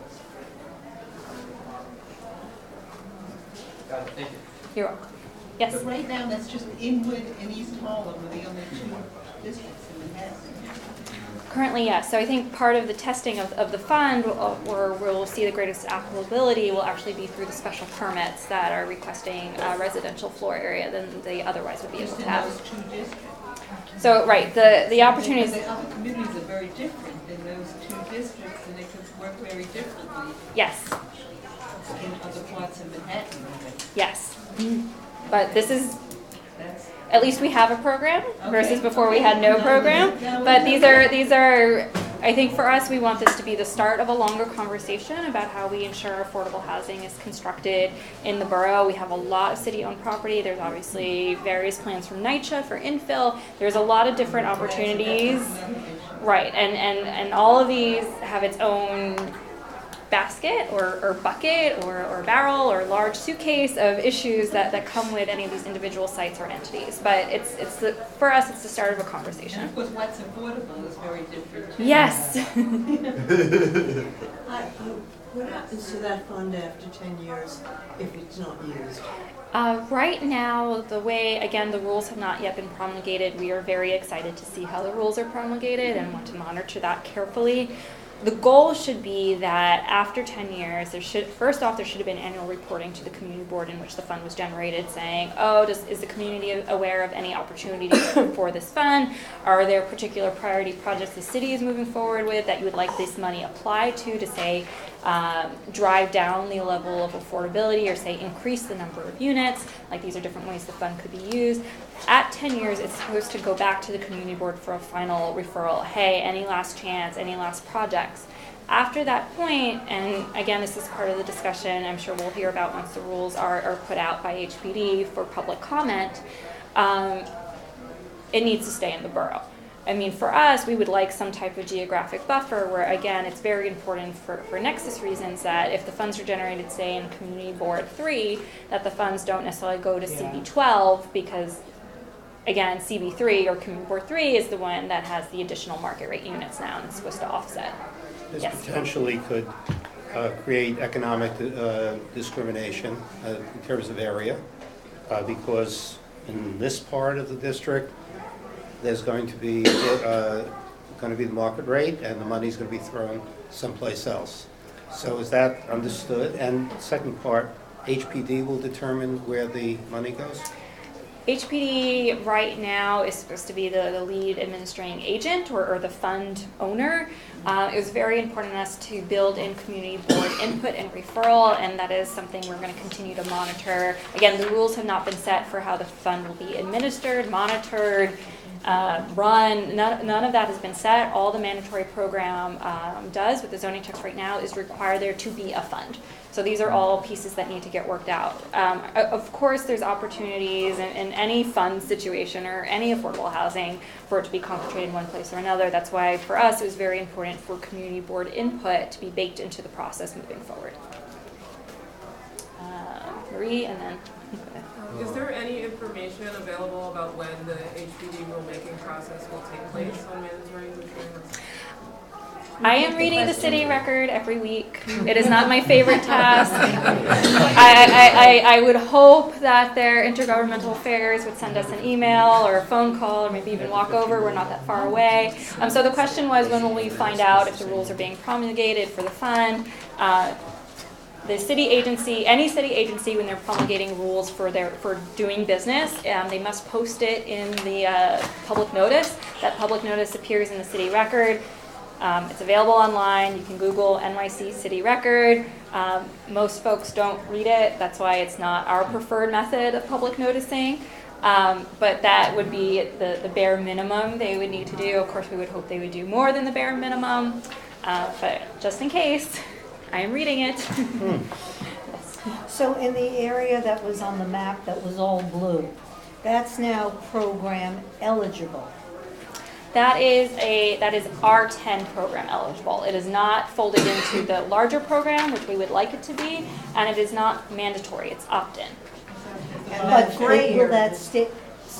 Got it, thank you. You're welcome. Yes? But right now, that's just Inwood and East Harlem are the only two districts in Manhattan. Currently, yes. So I think part of the testing of the fund, where we'll see the greatest applicability, will actually be through the special permits that are requesting a residential floor area than they otherwise would be able Just to in have. those two districts. So, right, the opportunities, Because the other communities are very different than those two districts, and they could work very differently yes, in other parts of Manhattan. yes. But this is, That's, at least we have a program versus Okay. before we had no program. No, But no. these are, I think for us, we want this to be the start of a longer conversation about how we ensure affordable housing is constructed in the borough. We have a lot of city-owned property. There's obviously various plans from NYCHA for infill. There's a lot of different opportunities. Right, and all of these have its own basket or bucket or barrel or large suitcase of issues that come with any of these individual sites or entities. But for us, it's the start of a and conversation. of course, what's affordable is very different. too. Yes. What happens to that fund after 10 years if it's not used? Right now, the way, again, the rules have not yet been promulgated. We are very excited to see how the rules are promulgated and want to monitor that carefully. The goal should be that after 10 years, first off, there should have been annual reporting to the community board in which the fund was generated, saying, oh, is the community aware of any opportunities for this fund? Are there particular priority projects the city is moving forward with that you would like this money applied to say, drive down the level of affordability or say increase the number of units? Like, these are different ways the fund could be used. At 10 years, it's supposed to go back to the community board for a final referral. Hey, any last chance, any last projects? After that point, and again, this is part of the discussion I'm sure we'll hear about once the rules are put out by HPD for public comment, it needs to stay in the borough. I mean, for us, we would like some type of geographic buffer where, again, it's very important for nexus reasons that if the funds are generated, say, in Community Board 3, that the funds don't necessarily go to CB12 because, again, CB3 or Community Board 3 is the one that has the additional market rate units now and it's supposed to offset. This Yes. potentially could create economic discrimination in terms of area, because in this part of the district, there's going to be the market rate, and the money's going to be thrown someplace else. So is that understood? And second part, HPD will determine where the money goes? HPD right now is supposed to be the lead administrating agent or the fund owner. It was very important to us to build in community board input and referral, and that is something we're going to continue to monitor. Again, the rules have not been set for how the fund will be administered, monitored, run. None of that has been set. All the mandatory program does with the zoning checks right now is require there to be a fund. So these are all pieces that need to get worked out. Of course, there's opportunities in any fund situation or any affordable housing for it to be concentrated in one place or another. That's why for us it was very important for community board input to be baked into the process moving forward. Marie, and then. Is there any information available about when the HPD rulemaking process will take place on mandatory inclusionary? I am reading the city record every week. It is not my favorite task. I would hope that their intergovernmental affairs would send us an email or a phone call or maybe even walk over. We're not that far away. So the question was, when will we find out if the rules are being promulgated for the fund? The city agency, any city agency, when they're promulgating rules for doing business, they must post it in the public notice. That public notice appears in the city record. It's available online. You can Google NYC city record. Most folks don't read it. That's why it's not our preferred method of public noticing. But that would be the bare minimum they would need to do. Of course, we would hope they would do more than the bare minimum. But just in case, I am reading it. So in the area that was on the map that was all blue, that's now program eligible. That is R10 program eligible. It is not folded into the larger program, which we would like it to be, and it is not mandatory. It's opt-in. But will that stay,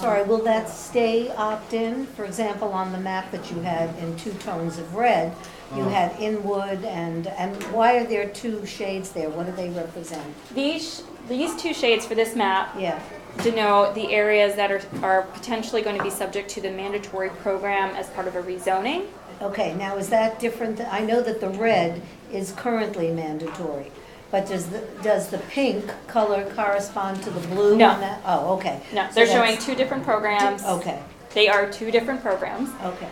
will that stay opt-in? For example, on the map that you had in two tones of red, you had Inwood and why are there two shades there? What do they represent? These two shades for this map Yeah. denote the areas that are potentially going to be subject to the mandatory program as part of a rezoning. Okay, now is that different? I know that the red is currently mandatory, but does the pink color correspond to the blue? No. on that? Oh, okay. No, So they're showing that's- two different programs. Okay, They are two different programs. okay.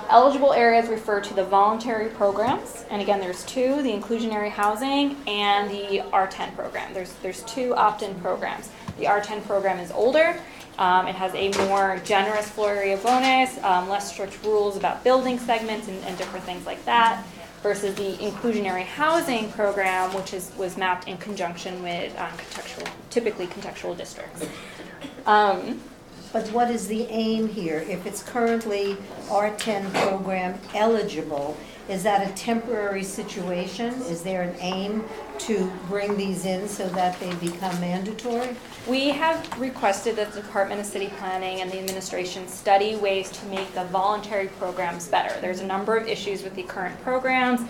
Eligible areas refer to the voluntary programs, and again, there's two: the inclusionary housing and the R10 program. There's two opt-in programs. The R10 program is older. It has a more generous floor area bonus, less strict rules about building segments and different things like that, versus the inclusionary housing program, which was mapped in conjunction with typically contextual districts. But what is the aim here? If it's currently R10 program eligible, is that a temporary situation? Is there an aim to bring these in so that they become mandatory? We have requested that the Department of City Planning and the administration study ways to make the voluntary programs better. There's a number of issues with the current programs.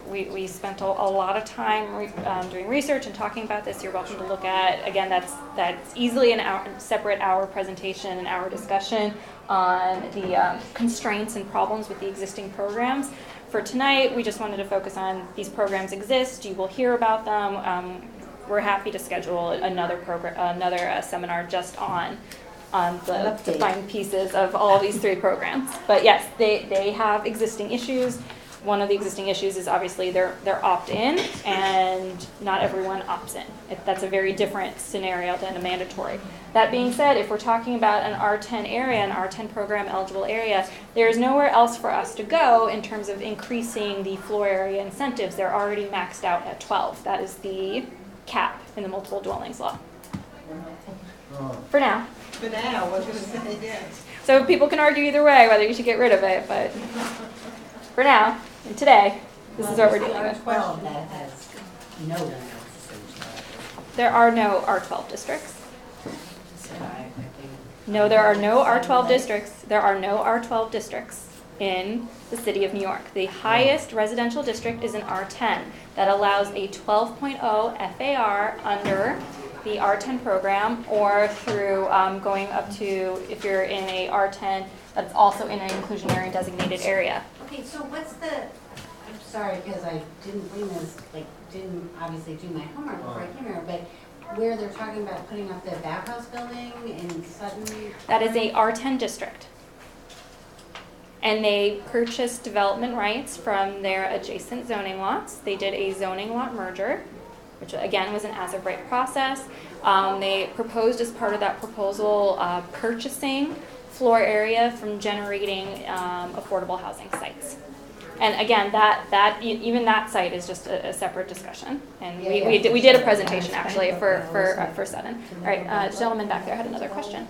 We spent a lot of time doing research and talking about this. You're welcome to look at, again, that's easily a separate hour presentation, an hour discussion on the constraints and problems with the existing programs. For tonight, we just wanted to focus on these programs exist. You will hear about them. We're happy to schedule another seminar just on the fine pieces of all these three programs. But yes, they have existing issues. One of the existing issues is obviously they're opt-in, and not everyone opts in. That's a very different scenario than a mandatory. That being said, if we're talking about an R10 area, an R10 program eligible area, there's nowhere else for us to go in terms of increasing the floor area incentives. They're already maxed out at 12. That is the cap in the multiple dwellings law. For now. For now, I was going to say yes. So people can argue either way whether you should get rid of it, but for now, and today, this is what we're dealing with. R12 that has no limits. There are no R12 districts. So I think. No, there are no R12 districts. There are no R12 districts in the city of New York. The highest residential district is an R10 that allows a 12.0 FAR under the R10 program, or through going up to, if you're in a R10 that's also in an inclusionary designated area. Okay, so what's I'm sorry, because I didn't bring this, didn't obviously do my homework before I came here, but where they're talking about putting up the bathhouse building in Sutton? That is a R10 district. And they purchased development rights from their adjacent zoning lots. They did a zoning lot merger, which again was an as-of-right process. They proposed as part of that proposal purchasing floor area from generating affordable housing sites. And again, even that site is just a separate discussion. And we did a presentation actually for Sutton. All right, gentleman back there had another question.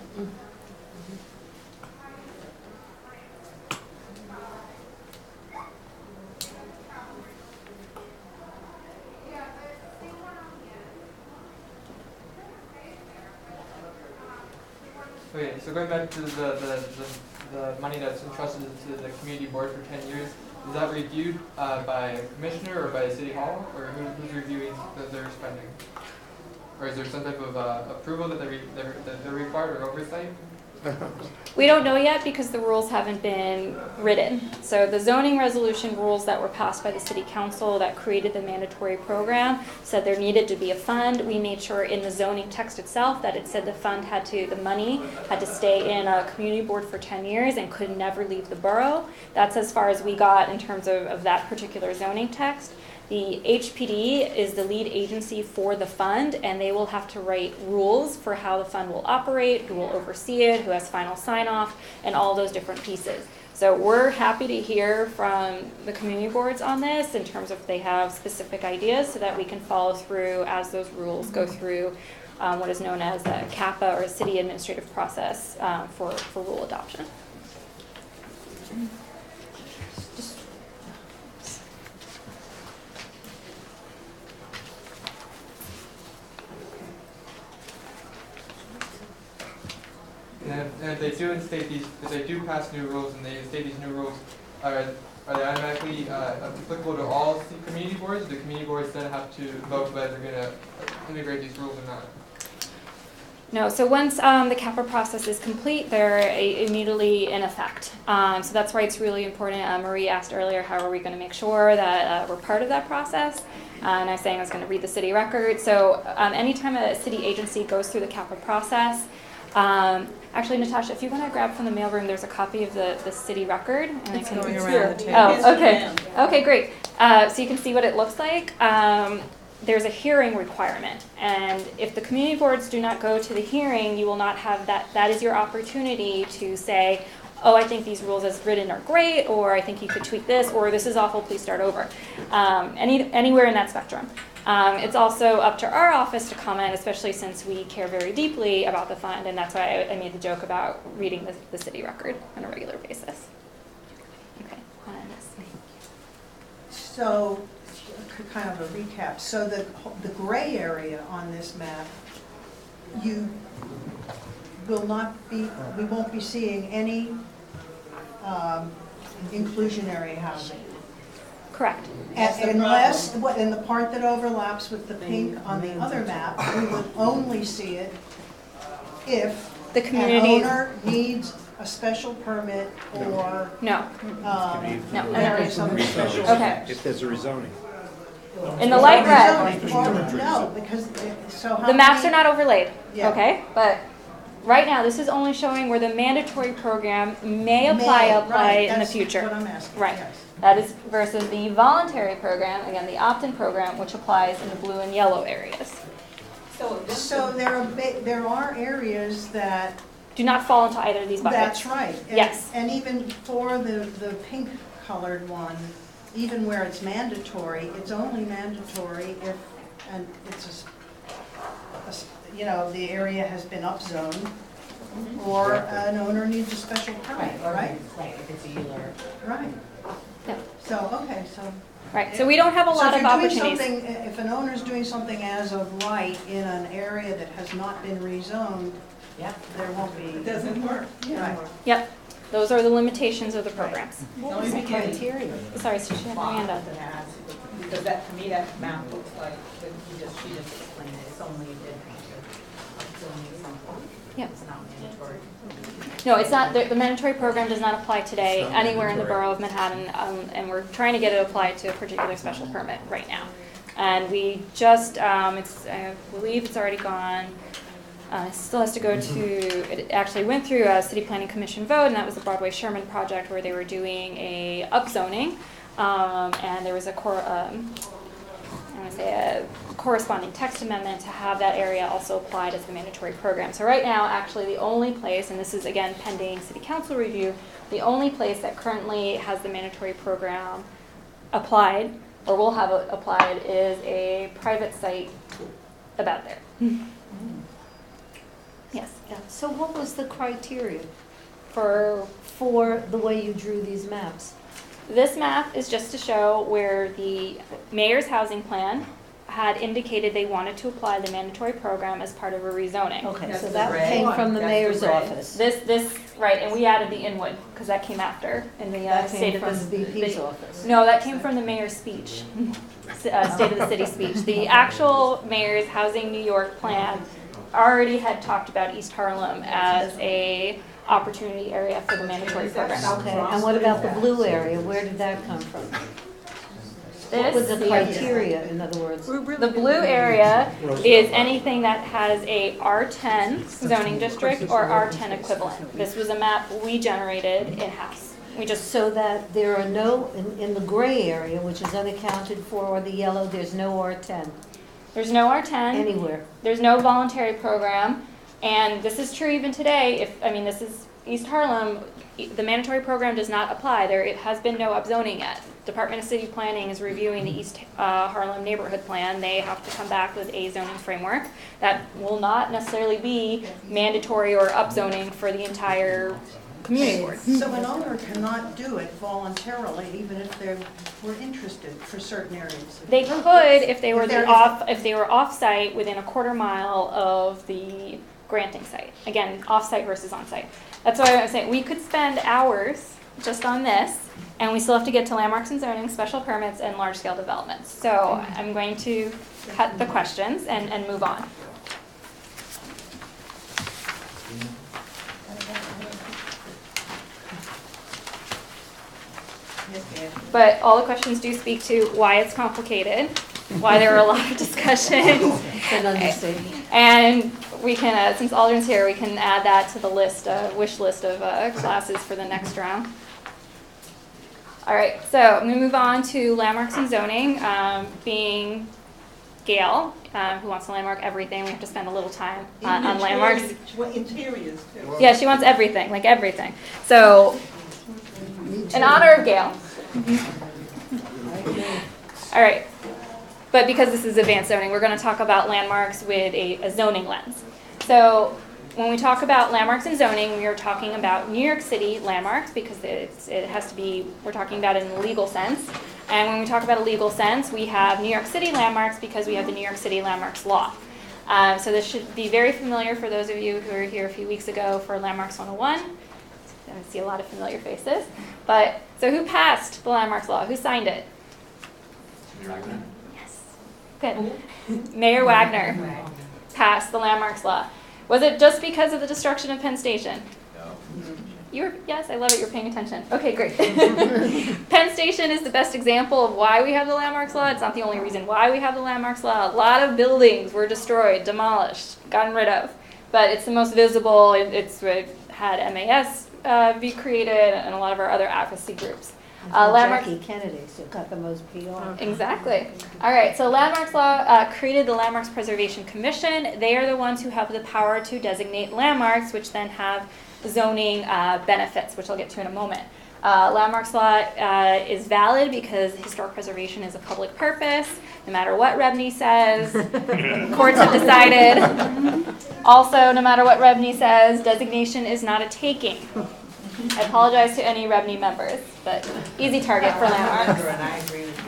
Okay, so going back to the money that's entrusted to the community board for 10 years, is that reviewed by a commissioner or by City Hall, or who's reviewing their spending? Or is there some type of approval that they're required, or oversight? We don't know yet because the rules haven't been written. So the zoning resolution rules that were passed by the city council that created the mandatory program said there needed to be a fund. We made sure in the zoning text itself that it said the money had to stay in a community board for 10 years and could never leave the borough. That's as far as we got in terms of that particular zoning text. The HPD is the lead agency for the fund, and they will have to write rules for how the fund will operate, who will oversee it, who has final sign-off, and all those different pieces. So we're happy to hear from the community boards on this in terms of if they have specific ideas so that we can follow through as those rules go through what is known as a CAPA, or a city administrative process for rule adoption. And if they do instate these, if they do pass new rules and they instate these new rules, are they automatically applicable to all community boards? Or do community boards then have to vote whether they're going to integrate these rules or not? No, so once the CAPA process is complete, they're immediately in effect. So that's why it's really important. Marie asked earlier, how are we going to make sure that we're part of that process? And I was saying I was going to read the city record. So anytime a city agency goes through the CAPA process, actually, Natasha, if you want to grab from the mailroom, there's a copy of the city record. And It's I can going it's around here. the table. Oh, okay. Okay, great. So you can see what it looks like. There's a hearing requirement, and if the community boards do not go to the hearing, you will not have that. That is your opportunity to say, oh, I think these rules as written are great, or I think you could tweak this, or this is awful, please start over. Anywhere in that spectrum. It's also up to our office to comment, especially since we care very deeply about the fund, and that's why I made the joke about reading the city record on a regular basis. Okay, So, kind of a recap. So the gray area on this map, you will not be, we won't be seeing any inclusionary housing. Correct. Unless, in the part that overlaps with the pink on the other map, we would only see it if The community. an owner needs a special permit or No. No. there is some special. Okay. If there's a rezoning. In the light red. Rezoning. No, because, so how The maps many- are not overlaid, Yeah. okay? But right now, this is only showing where the mandatory program may apply Right, in the that's future. what I'm asking, Right. yes. That is versus the voluntary program, again, the opt-in program, which applies in the blue and yellow areas. So there are areas that, Do not fall into either of these buckets. that's right. And- Yes. And even for the pink colored one, even where it's mandatory, it's only mandatory if, and it's you know, the area has been upzoned, or an owner needs a special permit, right? Right, if it's a ULURP. Right. Yeah. So, okay, so. Right, so we don't have a lot of So if you're doing opportunities. something, if an owner's doing something as of right in an area that has not been rezoned, Yep. there won't be. It doesn't work. Right. Yep, those are the limitations of the programs. What was the criteria? Sorry, so she had her hand up. Because that, to me, that map looks like, she just explained it, it's only it's only something. Yep. It's not mandatory. No, it's not, the mandatory program does not apply today anywhere in the borough of Manhattan, and we're trying to get it applied to a particular special permit right now. And we just, I believe it's already gone, it still has to go to, it actually went through a city planning commission vote, and that was the Broadway Sherman project where they were doing a upzoning, and there was a corresponding text amendment to have that area also applied as the mandatory program. So right now, actually, the only place, and this is again pending city council review, the only place that currently has the mandatory program applied, or will have it applied, is a private site about there. Yes. Yeah. So what was the criteria For for the way you drew these maps? this map is just to show where the mayor's housing plan had indicated they wanted to apply the mandatory program as part of a rezoning. Okay, That's so the that red came one. from the That's the mayor's red. office. This, right, and we added the Inwood, because that came after in the That state came of from the... the VP's office. No, that came from the mayor's speech, State of the City speech. The actual mayor's Housing New York plan already had talked about East Harlem as a opportunity area for the mandatory program. Okay, and what about the blue area? Where did that come from? What was the This, criteria, in other words? the blue area is anything that has a R10 zoning district or R10 equivalent. This was a map we generated in-house. We just, So that there are no, in the gray area, which is unaccounted for, or the yellow, there's no R10 there's no R10. anywhere. There's no voluntary program, and this is true even today. This is East Harlem, the mandatory program does not apply. It has been no upzoning yet. Department of City Planning is reviewing the East Harlem neighborhood plan. They have to come back with a zoning framework that will not necessarily be mandatory or upzoning for the entire community board. So an owner cannot do it voluntarily, even if they were interested for certain areas. They could if they were If they're- if they were off-site within a quarter mile of the granting site. Again, off-site versus on-site. That's why I was saying we could spend hours just on this, and we still have to get to landmarks and zoning, special permits, and large-scale developments. So I'm going to cut the questions and move on. But all the questions do speak to why it's complicated, why there are a lot of discussions. An understatement. And we can, since Aldrin's here, we can add that to the list, wish list of classes for the next round. All right, so I'm going to move on to landmarks and zoning. Being Gail, who wants to landmark everything, we have to spend a little time on landmarks. Interiors too. Yeah, she wants everything, like everything. So, in honor of Gail. All right. But because this is advanced zoning, we're going to talk about landmarks with a zoning lens. So when we talk about landmarks and zoning, we are talking about New York City landmarks because it has to be, we're talking about it in a legal sense. And when we talk about a legal sense, we have New York City landmarks because we have the New York City Landmarks Law. So this should be very familiar for those of you who were here a few weeks ago for Landmarks 101. I see a lot of familiar faces. But so who passed the Landmarks Law? Who signed it? Yes. Good. Mayor Wagner passed the Landmarks Law. Was it just because of the destruction of Penn Station? No. Yes, I love it. You're paying attention. Okay, great. Penn Station is the best example of why we have the Landmarks Law. It's not the only reason why we have the Landmarks Law. A lot of buildings were destroyed, demolished, gotten rid of. But it's the most visible. It had MAS be created and a lot of our other advocacy groups. Jackie Kennedy still got the most PR. Exactly. All right, so Landmarks Law created the Landmarks Preservation Commission. They are the ones who have the power to designate landmarks, which then have zoning benefits, which I'll get to in a moment. Landmarks Law is valid because historic preservation is a public purpose, no matter what REBNY says. Courts have decided. Also, no matter what REBNY says, designation is not a taking. I apologize to any REBNY members, but easy target for landmarks. I agree with you.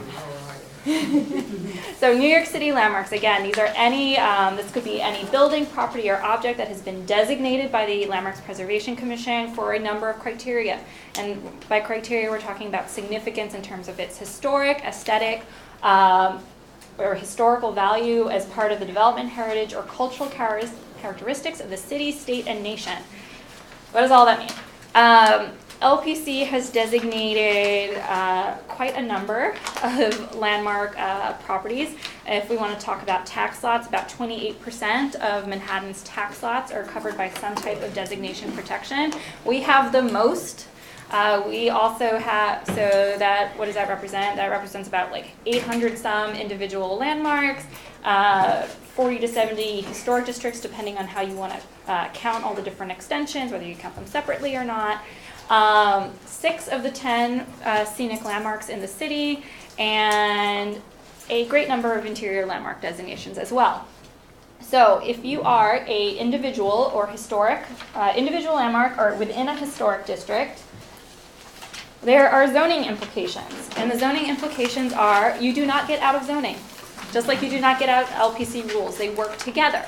So New York City landmarks, again, these are any, this could be any building, property, or object that has been designated by the Landmarks Preservation Commission for a number of criteria. And by criteria, we're talking about significance in terms of its historic, aesthetic, or historical value as part of the development heritage or cultural characteristics of the city, state, and nation. What does all that mean? LPC has designated quite a number of landmark properties. If we want to talk about tax lots, about 28% of Manhattan's tax lots are covered by some type of designation protection. We have the most. We also have, so that, what does that represent? That represents about like 800 some individual landmarks, 40 to 70 historic districts, depending on how you want to count all the different extensions, whether you count them separately or not. 6 of the 10 scenic landmarks in the city, and a great number of interior landmark designations as well. So if you are a individual or historic, individual landmark or within a historic district, there are zoning implications. And the zoning implications are you do not get out of zoning. Just like you do not get out of LPC rules. They work together.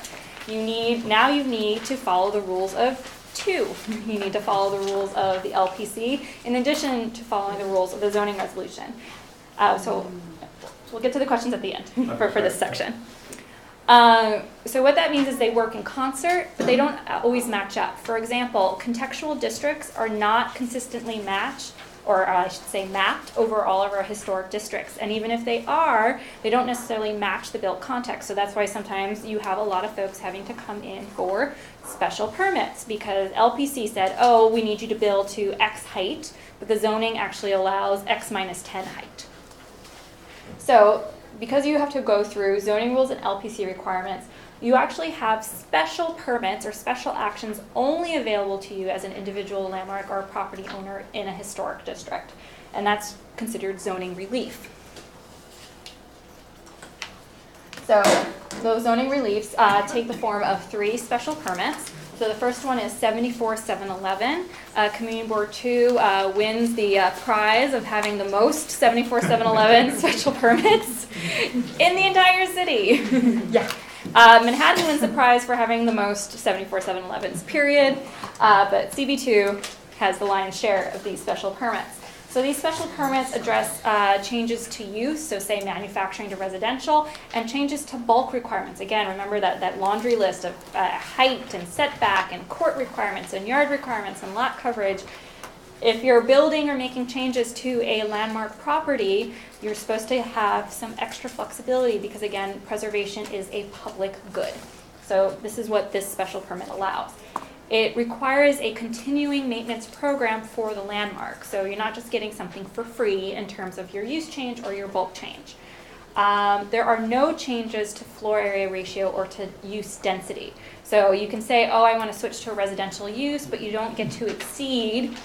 Now you need to follow the rules of 2. You need to follow the rules of the LPC in addition to following the rules of the zoning resolution. So we'll get to the questions at the end for this section. So what that means is they work in concert, but they don't always match up. For example, contextual districts are not consistently matched, or I should say mapped over all of our historic districts. And even if they are, they don't necessarily match the built context. So that's why sometimes you have a lot of folks having to come in for special permits because LPC said, oh, we need you to build to X height, but the zoning actually allows X minus 10 height. So because you have to go through zoning rules and LPC requirements, you actually have special permits or special actions only available to you as an individual landmark or property owner in a historic district. And that's considered zoning relief. So those zoning reliefs take the form of 3 special permits. So So the first one is 74711. Community Board 2 wins the prize of having the most 74711 special permits in the entire city. Yeah. Manhattan wins the prize for having the most 74711s, period. But CB2 has the lion's share of these special permits. So these special permits address changes to use, so say manufacturing to residential, and changes to bulk requirements. Again, remember that laundry list of height and setback and court requirements and yard requirements and lot coverage. If you're building or making changes to a landmark property, you're supposed to have some extra flexibility because, again, preservation is a public good. So this is what this special permit allows. It requires a continuing maintenance program for the landmark. So you're not just getting something for free in terms of your use change or your bulk change. There are no changes to floor area ratio or to use density. So you can say, oh, I want to switch to a residential use, but you don't get to exceed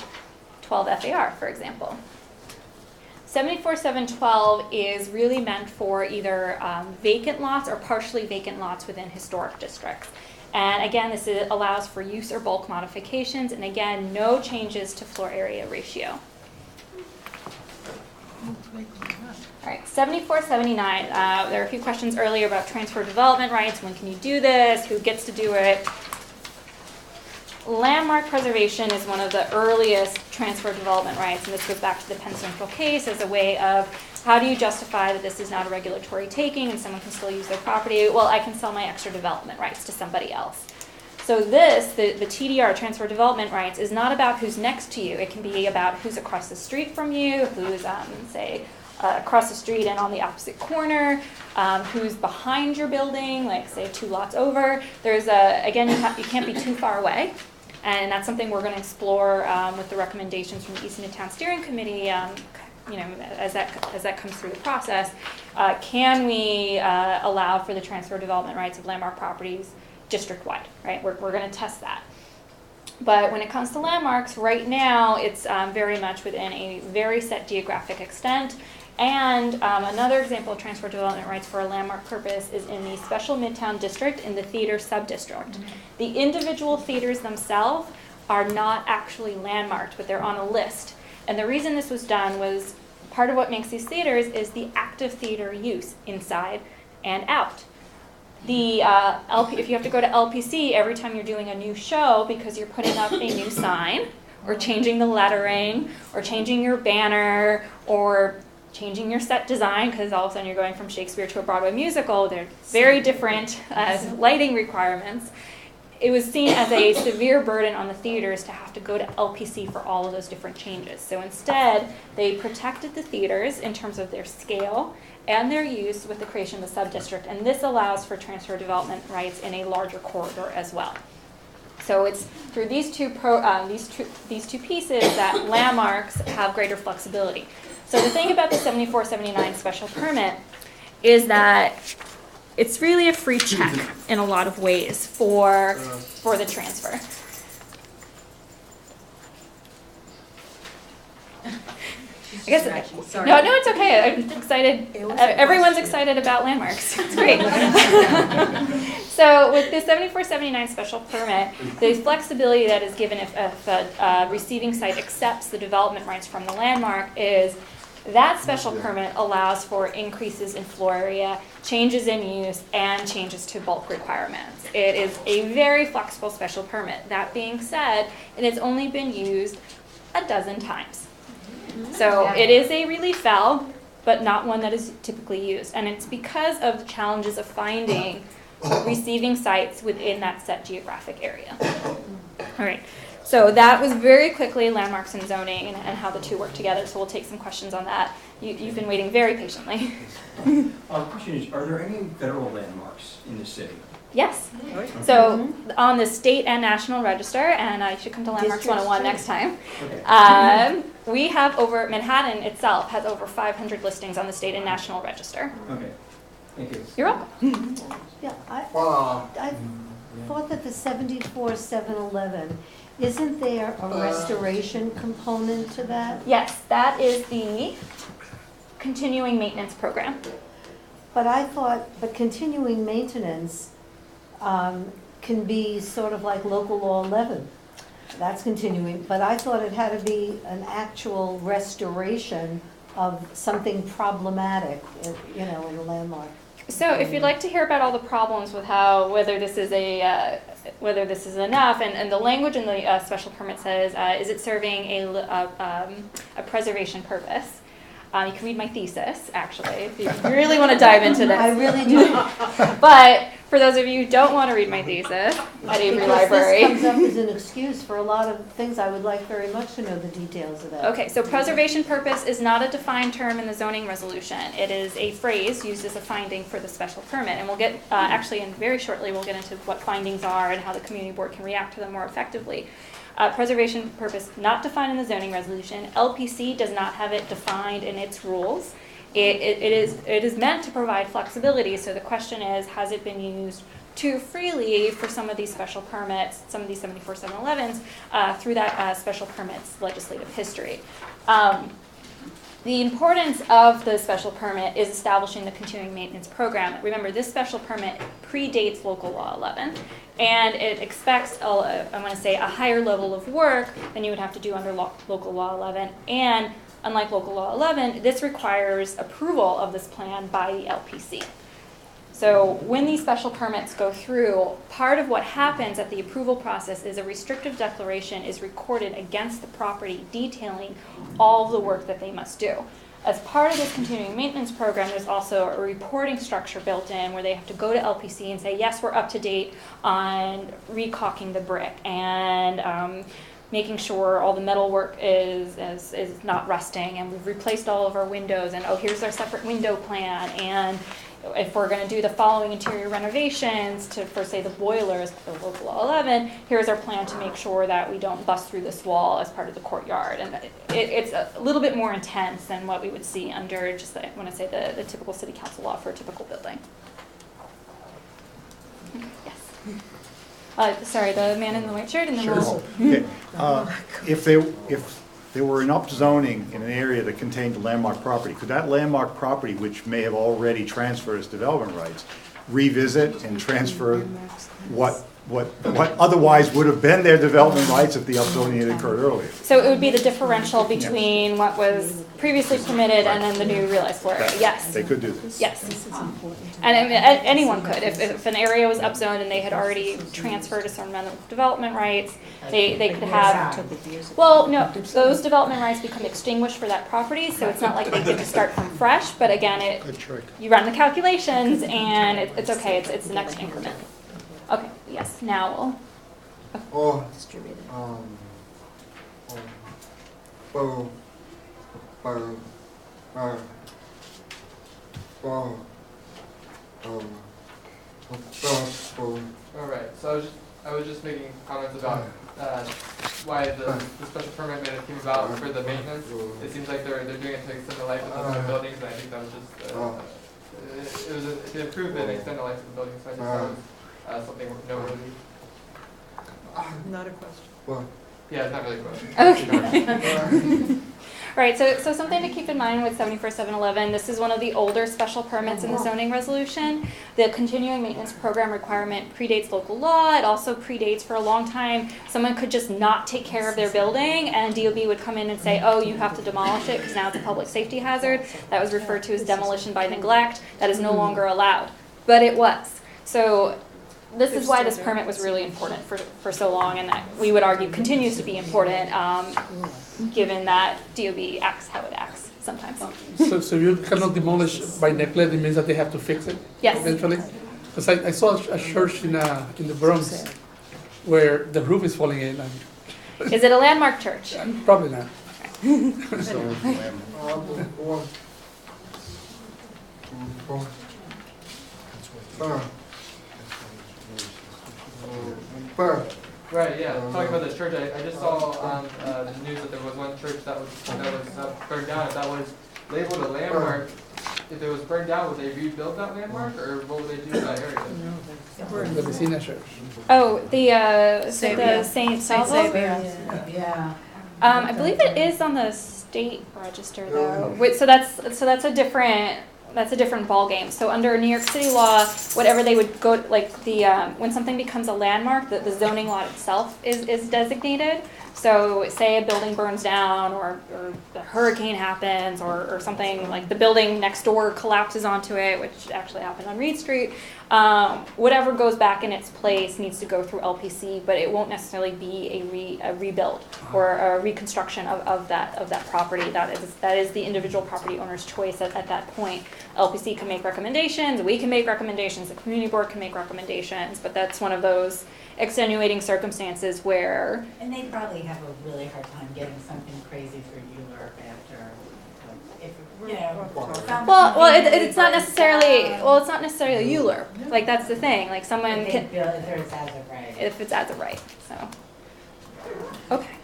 12 FAR, for example. 74712 is really meant for either vacant lots or partially vacant lots within historic districts. And again, this allows for use or bulk modifications, and again, no changes to floor area ratio. All right, 7479. There were a few questions earlier about transfer development rights. When can you do this? Who gets to do it? Landmark preservation is one of the earliest transfer development rights, and this goes back to the Penn Central case as a way of how do you justify that this is not a regulatory taking and someone can still use their property? Well, I can sell my extra development rights to somebody else. So this, the TDR, transfer development rights, is not about who's next to you. It can be about who's across the street from you, who's, say, across the street and on the opposite corner, who's behind your building, like, say, 2 lots over. There's again, you can't be too far away. And that's something we're going to explore with the recommendations from the East Midtown Steering Committee, as that comes through the process. Can we allow for the transfer development rights of landmark properties district-wide, right? We're going to test that. But when it comes to landmarks, right now, it's very much within a very set geographic extent. And another example of transfer development rights for a landmark purpose is in the Special Midtown District in the theater sub-district. Mm-hmm. The individual theaters themselves are not actually landmarked, but they're on a list. And the reason this was done was part of what makes these theaters is the active theater use inside and out. The if you have to go to LPC every time you're doing a new show because you're putting up a new sign or changing the lettering or changing your banner or changing your set design because all of a sudden you're going from Shakespeare to a Broadway musical, they're very different lighting requirements. It was seen as a severe burden on the theaters to have to go to LPC for all of those different changes. So instead, they protected the theaters in terms of their scale and their use with the creation of the sub-district, and this allows for transfer development rights in a larger corridor as well. So it's through these two pieces that landmarks have greater flexibility. So the thing about the 7479 special permit is that it's really a free check in a lot of ways for the transfer. I guess no, it's okay. I'm excited. Everyone's excited about landmarks. It's great. So with the 7479 special permit, the flexibility that is given if a receiving site accepts the development rights from the landmark is that special permit allows for increases in floor area, changes in use, and changes to bulk requirements. It is a very flexible special permit. That being said, it has only been used a dozen times. So it is a relief valve, but not one that is typically used. And it's because of the challenges of finding receiving sites within that set geographic area. All right. So that was very quickly landmarks and zoning and how the two work together. So we'll take some questions on that. You've been waiting very patiently. Question is, are there any federal landmarks in the city? Yes. So on the state and national register, and you should come to Landmarks 101 next time. Okay. We have Manhattan itself has over 500 listings on the state and national register. Okay. Thank you. You're welcome. Yeah, I thought that the 74711, isn't there a restoration component to that? Yes, that is the continuing maintenance program. But I thought the continuing maintenance can be sort of like local law 11. That's continuing, but I thought it had to be an actual restoration of something problematic, you know, in the landmark. So if you'd like to hear about all the problems with how, whether this is enough, and the language in the special permit says, is it serving a preservation purpose? You can read my thesis, actually, if you really want to dive into this. I really do. But for those of you who don't want to read my thesis at Avery Library. This comes up as an excuse for a lot of things. I would like very much to know the details of that. Okay, so preservation purpose is not a defined term in the zoning resolution. It is a phrase used as a finding for the special permit. And we'll get, actually, in very shortly, we'll get into what findings are and how the community board can react to them more effectively. Preservation purpose not defined in the zoning resolution. LPC does not have it defined in its rules. It is meant to provide flexibility. So the question is, has it been used too freely for some of these special permits, some of these 74-711s, through that special permits legislative history? The importance of the special permit is establishing the continuing maintenance program. Remember, this special permit predates local law 11, and it expects, I want to say, a higher level of work than you would have to do under local law 11. And unlike local law 11, this requires approval of this plan by the LPC. So when these special permits go through, part of what happens at the approval process is a restrictive declaration is recorded against the property detailing all of the work that they must do. As part of this continuing maintenance program, there's also a reporting structure built in where they have to go to LPC and say, yes, we're up to date on recaulking the brick and making sure all the metal work is not rusting, and we've replaced all of our windows, and oh, here's our separate window plan, and if we're going to do the following interior renovations for, say, the boilers, the local law 11, here's our plan to make sure that we don't bust through this wall as part of the courtyard. And it's a little bit more intense than what we would see under just, when I say the typical city council law for a typical building. Yes. Sorry, the man in the white shirt, and then we'll... Okay. If there were an upzoning in an area that contained a landmark property, could that landmark property, which may have already transferred its development rights, revisit and transfer what otherwise would have been their development rights if the upzoning had occurred earlier? So it would be the differential between what was previously permitted and then the new realized floor area. Yes. They could do this. Yes. And anyone could. If an area was upzoned and they had already transferred a certain amount of development rights, they could have... Well, no, those development rights become extinguished for that property, so it's not like they get to start from fresh, but again, you run the calculations and it's okay, it's the next increment. Okay, yes, now we'll distribute it. Alright, so I was just making comments about why the special permit came about for the maintenance. It seems like they're doing it to extend the life of the buildings, and I think that was just it was to improve and extend the life of the buildings. So I just thought it was something noteworthy. Not a question. Well, yeah, it's not really a question. Okay. Right, so something to keep in mind with 74-711, this is one of the older special permits in the zoning resolution. The continuing maintenance program requirement predates local law. It also predates, for a long time, someone could just not take care of their building and DOB would come in and say, oh, you have to demolish it because now it's a public safety hazard. That was referred to as demolition by neglect. That is no longer allowed, but it was. So this is why this permit was really important for so long, and that we would argue continues to be important, given that DOB acts how it acts sometimes. So you cannot demolish by neglect, it means that they have to fix it? Yes. Eventually? Because I saw a church in the Bronx where the roof is falling in. Is it a landmark church? Probably not. Right, yeah. Talking about this church, I just saw on the news that there was one church that was burned down. If that was labeled a landmark, if it was burned down, would they rebuild that landmark, or what would they do to that area? The Vecina church. Oh, the Saint Salvo? Yeah. I believe it is on the state register though. Wait, so that's a different that's a different ballgame. So under New York City law, whatever they would go, like when something becomes a landmark, the zoning lot itself is designated. So say a building burns down or a hurricane happens or something like the building next door collapses onto it, which actually happened on Reed Street. Whatever goes back in its place needs to go through LPC, but it won't necessarily be a rebuild or a reconstruction of that property. That is the individual property owner's choice at that point. LPC can make recommendations, we can make recommendations, the community board can make recommendations, but that's one of those extenuating circumstances where... And they probably have a really hard time getting something crazy through ULURP after, if, you know. Well, it's not necessarily, it's not necessarily a ULURP. Like, that's the thing, like someone If can... it's as of right. If it's as of right, so. Okay.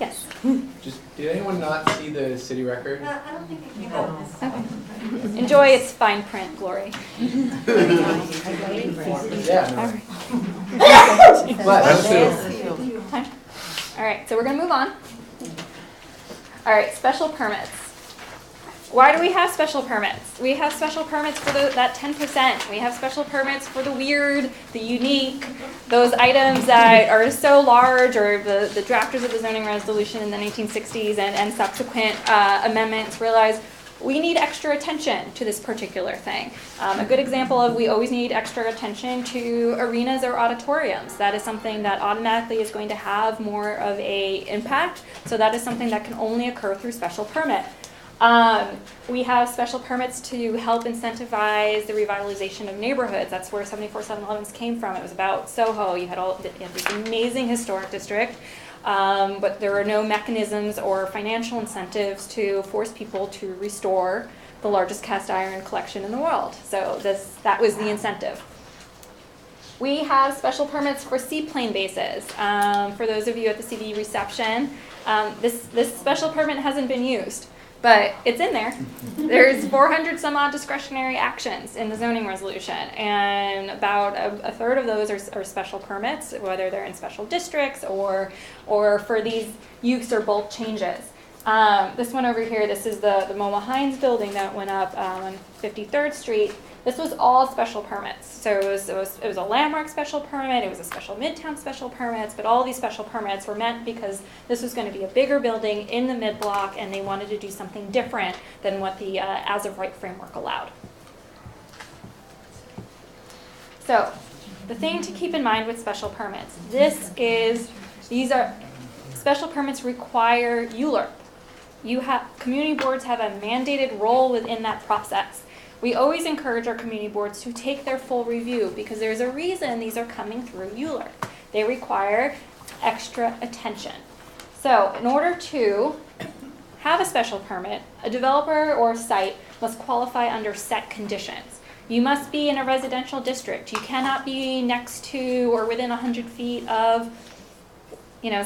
Yes. Just, did anyone not see the city record? I don't think it came out in this. Okay. Enjoy its fine print glory. Yeah. All right. Bless. All right, so we're going to move on. All right, special permits. Why do we have special permits? We have special permits for that 10%. We have special permits for the weird, the unique, those items that are so large, or the drafters of the zoning resolution in the 1960s and subsequent amendments realized we need extra attention to this particular thing. A good example of we always need extra attention to arenas or auditoriums. That is something that automatically is going to have more of a impact. So that is something that can only occur through special permit. We have special permits to help incentivize the revitalization of neighborhoods. That's where 74-711s came from. It was about Soho. You had this amazing historic district. But there are no mechanisms or financial incentives to force people to restore the largest cast iron collection in the world. So that was the incentive. We have special permits for seaplane bases. For those of you at the CD reception, this special permit hasn't been used, but it's in there. There's 400 some odd discretionary actions in the zoning resolution, and about a third of those are special permits, whether they're in special districts or for these use or bulk changes. This one over here, this is the MoMA Hines building that went up on 53rd Street. This was all special permits. So it was a landmark special permit, it was a special midtown special permits, but all these special permits were meant because this was going to be a bigger building in the mid-block, and they wanted to do something different than what the as-of-right framework allowed. So the thing to keep in mind with special permits, special permits require ULURP. Community boards have a mandated role within that process. We always encourage our community boards to take their full review because there's a reason these are coming through ULURP. They require extra attention. So in order to have a special permit, a developer or site must qualify under set conditions. You must be in a residential district. You cannot be next to or within 100 feet of,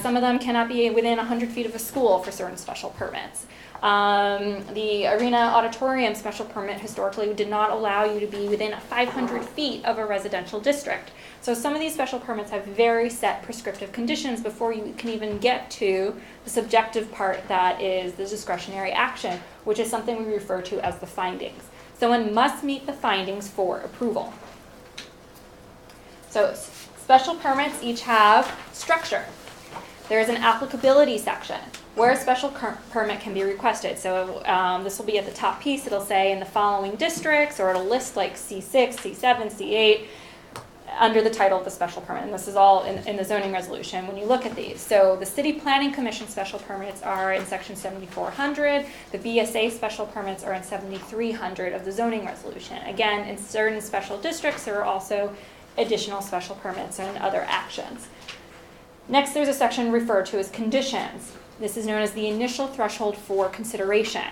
some of them cannot be within 100 feet of a school for certain special permits. The arena auditorium special permit historically did not allow you to be within 500 feet of a residential district. So some of these special permits have very set prescriptive conditions before you can even get to the subjective part that is the discretionary action, which is something we refer to as the findings. Someone must meet the findings for approval. So special permits each have structure. There's an applicability section where a special permit can be requested. So this will be at the top piece. It'll say in the following districts, or it'll list like C6, C7, C8 under the title of the special permit. And this is all in the zoning resolution when you look at these. So the City Planning Commission special permits are in section 7400. The BSA special permits are in 7300 of the zoning resolution. Again, in certain special districts, there are also additional special permits and other actions. Next, there's a section referred to as conditions. This is known as the initial threshold for consideration.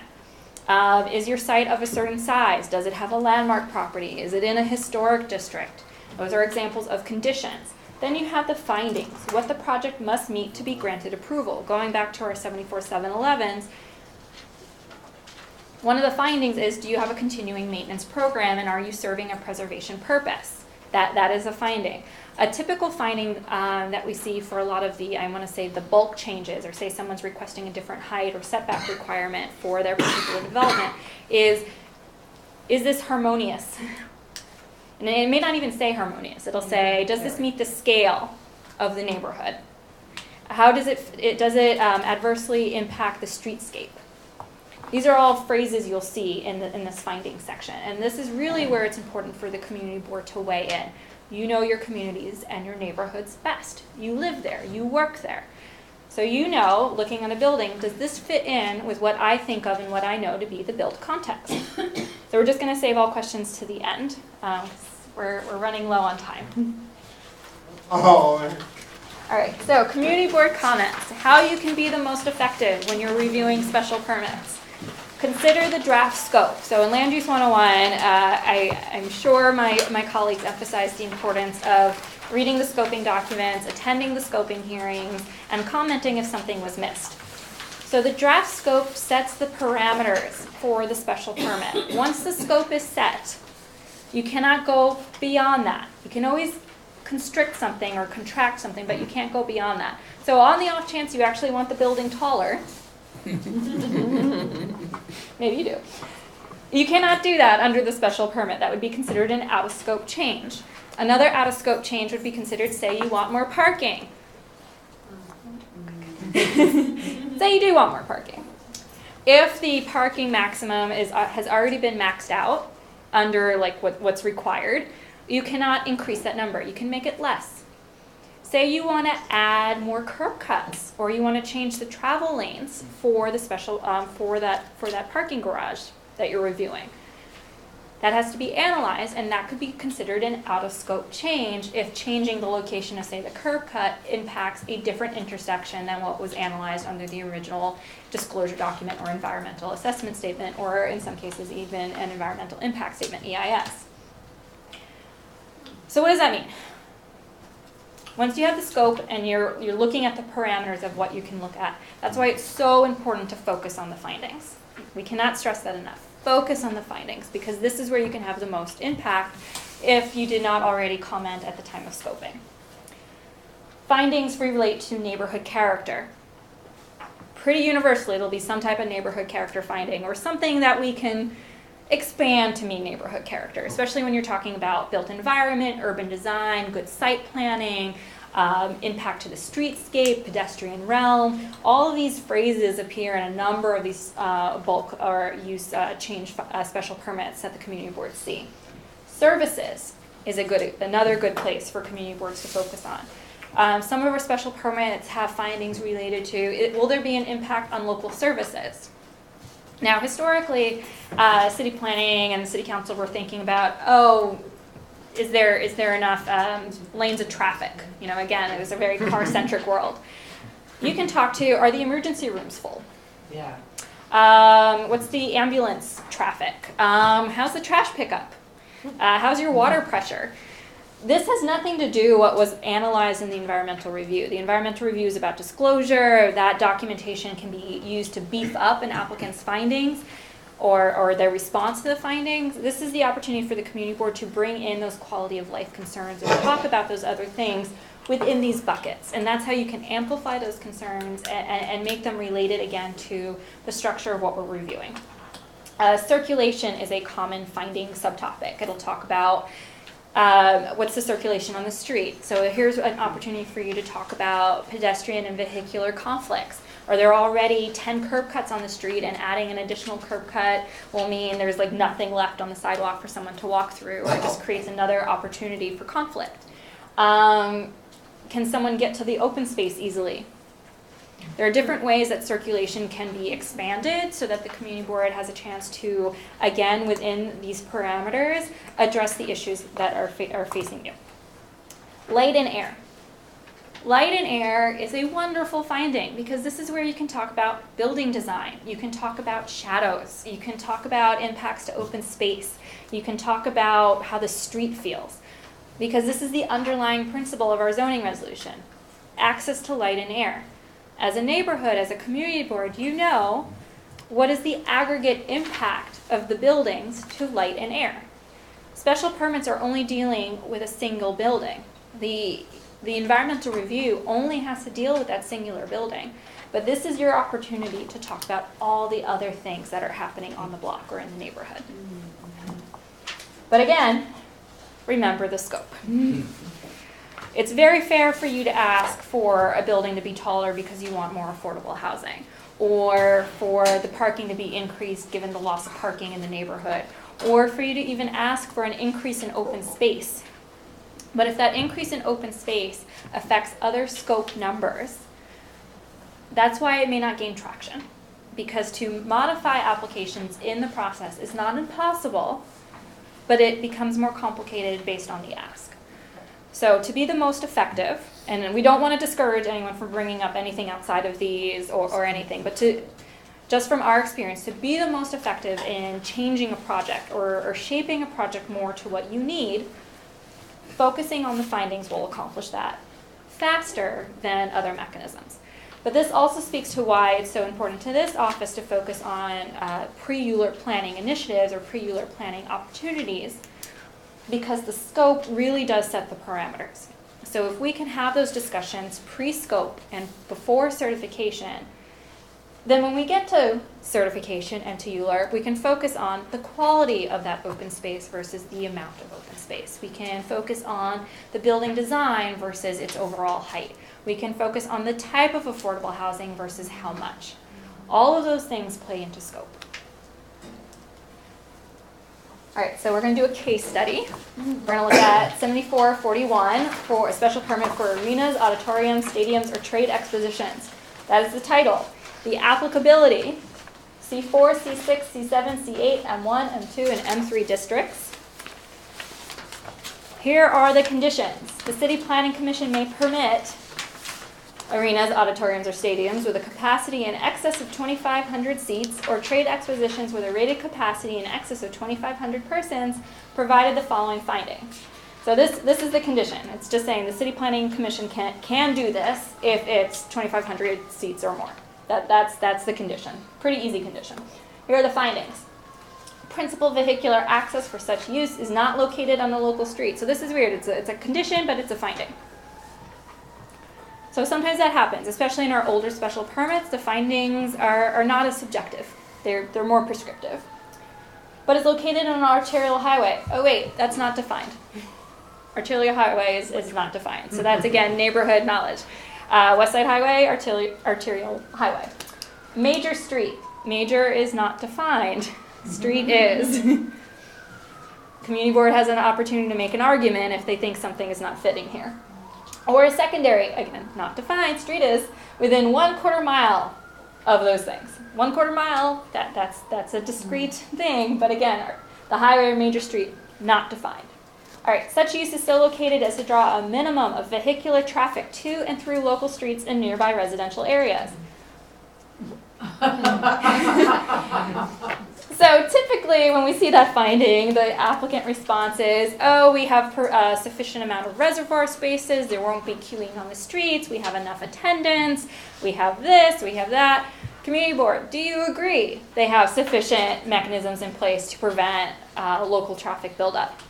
Is your site of a certain size? Does it have a landmark property? Is it in a historic district? Those are examples of conditions. Then you have the findings, what the project must meet to be granted approval. Going back to our 74-711s, one of the findings is, do you have a continuing maintenance program, and are you serving a preservation purpose? That is a finding. A typical finding that we see for a lot of the bulk changes, or say someone's requesting a different height or setback requirement for their particular development, is this harmonious? And it may not even say harmonious. It'll say, does this meet the scale of the neighborhood? How does does it adversely impact the streetscape? These are all phrases you'll see in this findings section. And this is really where it's important for the community board to weigh in. You know your communities and your neighborhoods best. You live there, you work there. So you know, looking at a building, does this fit in with what I think of and what I know to be the built context? So we're just going to save all questions to the end. We're running low on time. All right, so community board comments. How you can be the most effective when you're reviewing special permits. Consider the draft scope. So in Land Use 101, I'm sure my colleagues emphasized the importance of reading the scoping documents, attending the scoping hearings, and commenting if something was missed. So the draft scope sets the parameters for the special permit. Once the scope is set, you cannot go beyond that. You can always constrict something or contract something, but you can't go beyond that. So on the off chance you actually want the building taller, maybe you do. You cannot do that under the special permit. That would be considered an out-of-scope change. Another out-of-scope change would be considered, say you want more parking. Say you do want more parking. If the parking maximum has already been maxed out under like what's required, you cannot increase that number. You can make it less. Say you want to add more curb cuts, or you want to change the travel lanes for the special for that parking garage that you're reviewing. That has to be analyzed, and that could be considered an out-of-scope change if changing the location of, say, the curb cut impacts a different intersection than what was analyzed under the original disclosure document or environmental assessment statement, or in some cases even an environmental impact statement, EIS. So what does that mean? Once you have the scope and you're looking at the parameters of what you can look at, that's why it's so important to focus on the findings. We cannot stress that enough. Focus on the findings, because this is where you can have the most impact if you did not already comment at the time of scoping. Findings relate to neighborhood character. Pretty universally, it'll be some type of neighborhood character finding or something that we can expand to mean neighborhood character, especially when you're talking about built environment, urban design, good site planning, impact to the streetscape, pedestrian realm. All of these phrases appear in a number of these bulk or use change special permits that the community boards see. Services is another good place for community boards to focus on. Some of our special permits have findings related to, will there be an impact on local services? Now, historically, city planning and the city council were thinking about, is there enough lanes of traffic? You know, again, it was a very car-centric world. You can talk to, are the emergency rooms full? Yeah. What's the ambulance traffic? How's the trash pickup? How's your water pressure? This has nothing to do with what was analyzed in the environmental review. The environmental review is about disclosure. That documentation can be used to beef up an applicant's findings or their response to the findings. This is the opportunity for the community board to bring in those quality of life concerns or talk about those other things within these buckets. And that's how you can amplify those concerns and make them related again to the structure of what we're reviewing. Circulation is a common finding subtopic. It'll talk about what's the circulation on the street. So here's an opportunity for you to talk about pedestrian and vehicular conflicts. Are there already 10 curb cuts on the street, and adding an additional curb cut will mean there's like nothing left on the sidewalk for someone to walk through, or it just creates another opportunity for conflict. Can someone get to the open space easily? There are different ways that circulation can be expanded so that the community board has a chance to, again, within these parameters, address the issues that are facing you. Light and air. Light and air is a wonderful finding because this is where you can talk about building design. You can talk about shadows. You can talk about impacts to open space. You can talk about how the street feels, because this is the underlying principle of our zoning resolution. Access to light and air. As a neighborhood, as a community board, you know what is the aggregate impact of the buildings to light and air. Special permits are only dealing with a single building. The environmental review only has to deal with that singular building. But this is your opportunity to talk about all the other things that are happening on the block or in the neighborhood. But again, remember the scope. It's very fair for you to ask for a building to be taller because you want more affordable housing, or for the parking to be increased given the loss of parking in the neighborhood, or for you to even ask for an increase in open space. But if that increase in open space affects other scope numbers, that's why it may not gain traction. Because to modify applications in the process is not impossible, but it becomes more complicated based on the ask. So to be the most effective, and we don't want to discourage anyone from bringing up anything outside of these or anything, but to, just from our experience, to be the most effective in changing a project or shaping a project more to what you need, focusing on the findings will accomplish that faster than other mechanisms. But this also speaks to why it's so important to this office to focus on pre-ULURP planning initiatives or pre-ULURP planning opportunities, because the scope really does set the parameters. So if we can have those discussions pre-scope and before certification, then when we get to certification and to ULURP, we can focus on the quality of that open space versus the amount of open space. We can focus on the building design versus its overall height. We can focus on the type of affordable housing versus how much. All of those things play into scope. All right, so we're going to do a case study. We're going to look at 7441 for a special permit for arenas, auditoriums, stadiums, or trade expositions. That is the title. The applicability, C4, C6, C7, C8, M1, M2, and M3 districts. Here are the conditions. The City Planning Commission may permit arenas, auditoriums, or stadiums with a capacity in excess of 2,500 seats, or trade expositions with a rated capacity in excess of 2,500 persons, provided the following finding. So this is the condition. It's just saying the City Planning Commission can do this if it's 2,500 seats or more. That's the condition. Pretty easy condition. Here are the findings. Principal vehicular access for such use is not located on the local street. So this is weird. It's a condition, but it's a finding. So sometimes that happens, especially in our older special permits. The findings are not as subjective. They're more prescriptive. But it's located on an arterial highway. Oh wait, that's not defined. Arterial highway is not defined. So that's, again, neighborhood knowledge. West Side Highway, arterial highway. Major street. Major is not defined. Street is. Community board has an opportunity to make an argument if they think something is not fitting here. Or a secondary, again, not defined, street is within 1/4 mile of those things. 1/4 mile, that's a discrete thing, but again, the highway or major street, not defined. All right, such use is so located as to draw a minimum of vehicular traffic to and through local streets and nearby residential areas. So typically when we see that finding, the applicant response is, oh, we have a sufficient amount of reservoir spaces, there won't be queuing on the streets, we have enough attendance, we have this, we have that. Community board, do you agree they have sufficient mechanisms in place to prevent local traffic buildup?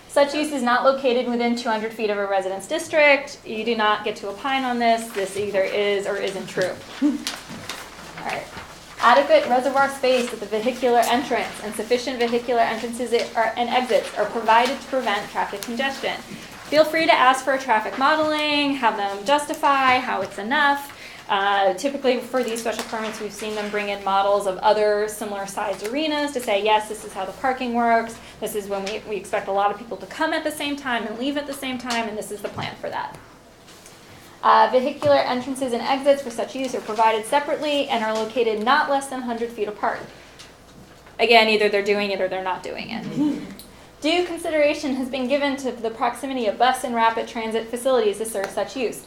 Such use is not located within 200 feet of a residence district. You do not get to opine on this. This either is or isn't true. All right. Adequate reservoir space at the vehicular entrance and sufficient vehicular entrances and exits are provided to prevent traffic congestion. Feel free to ask for a traffic modeling, have them justify how it's enough. Typically for these special permits, we've seen them bring in models of other similar sized arenas to say, yes, this is how the parking works. This is when we expect a lot of people to come at the same time and leave at the same time, and this is the plan for that. Vehicular entrances and exits for such use are provided separately and are located not less than 100 feet apart. Again, either they're doing it or they're not doing it. Due consideration has been given to the proximity of bus and rapid transit facilities to serve such use.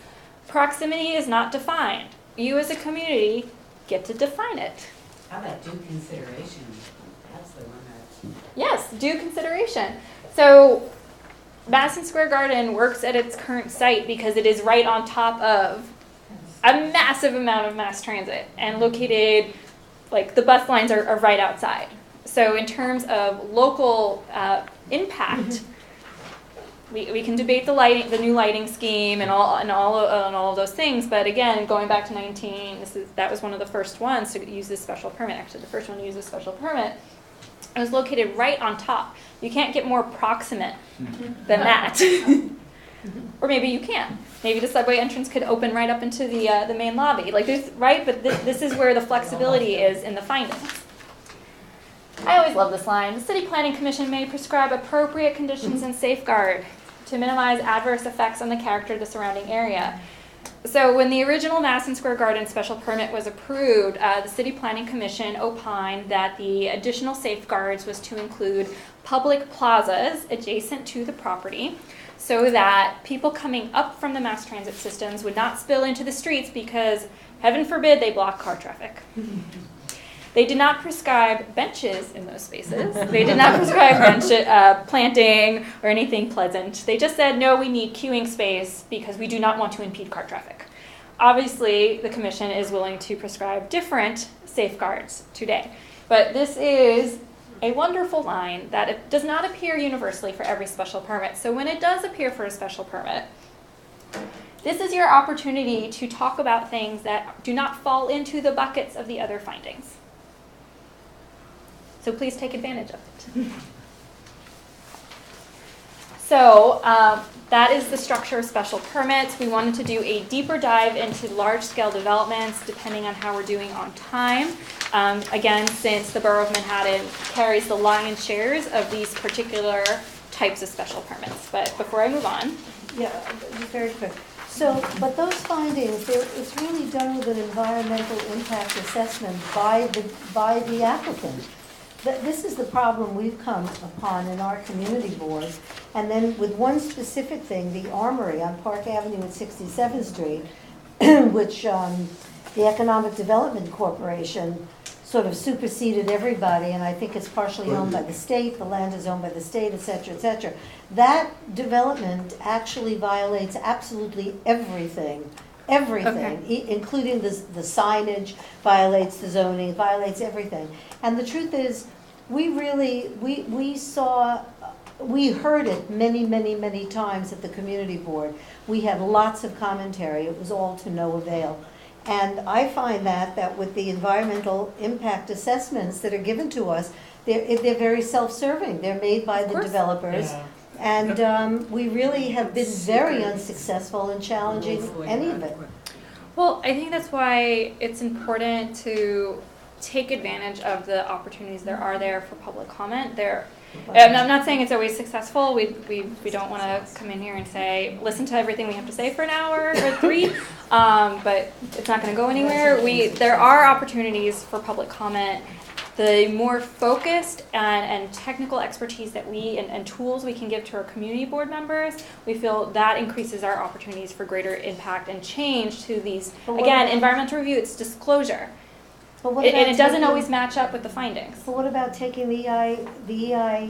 Proximity is not defined. You as a community get to define it. How about due consideration? That's the one that... Yes, due consideration. So Madison Square Garden works at its current site because it is right on top of a massive amount of mass transit and located, like the bus lines are right outside. So in terms of local impact, We can debate the lighting, the new lighting scheme, and all of those things. But again, going back to 19, that was one of the first ones to use this special permit. Actually, the first one to use this special permit. It was located right on top. You can't get more proximate than that. Or maybe you can. Maybe the subway entrance could open right up into the main lobby. Like there's right, but this is where the flexibility is in the findings. I always love this line. The City Planning Commission may prescribe appropriate conditions and safeguard to minimize adverse effects on the character of the surrounding area. So when the original Madison Square Garden special permit was approved, the City Planning Commission opined that the additional safeguards was to include public plazas adjacent to the property so that people coming up from the mass transit systems would not spill into the streets because, heaven forbid, they block car traffic. They did not prescribe benches in those spaces. They did not prescribe planting or anything pleasant. They just said, no, we need queuing space because we do not want to impede car traffic. Obviously, the commission is willing to prescribe different safeguards today. But this is a wonderful line that it does not appear universally for every special permit. So when it does appear for a special permit, this is your opportunity to talk about things that do not fall into the buckets of the other findings. So please take advantage of it. So that is the structure of special permits. We wanted to do a deeper dive into large-scale developments depending on how we're doing on time. Again, since the Borough of Manhattan carries the lion's shares of these particular types of special permits. But before I move on. Yeah, very quick. So, but those findings, it's really done with an environmental impact assessment by the applicant. This is the problem we've come upon in our community boards. And then with one specific thing, the Armory on Park Avenue at 67th Street, which the Economic Development Corporation sort of superseded everybody, and I think it's partially owned by the state, the land is owned by the state, et cetera, et cetera. That development actually violates absolutely everything. Everything, including the signage, violates the zoning, violates everything. And the truth is, we heard it many, many, many times at the community board. We had lots of commentary. It was all to no avail. And I find that with the environmental impact assessments that are given to us, they're very self-serving. They're made by the developers. Yeah. And we really have been very unsuccessful in challenging any of it. Well, I think that's why it's important to take advantage of the opportunities there are there for public comment. I'm not saying it's always successful. We don't want to come in here and say, listen to everything we have to say for an hour or 3, but it's not going to go anywhere. There are opportunities for public comment. The more focused and technical expertise that and tools we can give to our community board members, we feel that increases our opportunities for greater impact and change to these. Again, environmental review, it's disclosure. And it doesn't always match up with the findings. But what about taking the EIA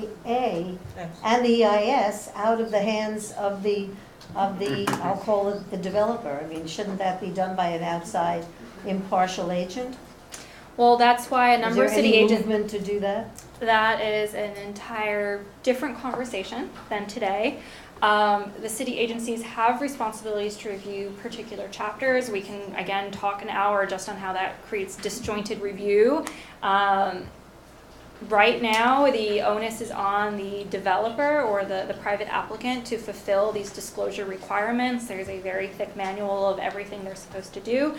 and the EIS out of the hands of the I'll call it the developer? I mean, shouldn't that be done by an outside impartial agent? Well, that's why a number of city agents. Is there any movement to do that? That is an entire different conversation than today. The city agencies have responsibilities to review particular chapters. We can, again, talk an hour just on how that creates disjointed review. Right now, the onus is on the developer or the private applicant to fulfill these disclosure requirements. There's a very thick manual of everything they're supposed to do.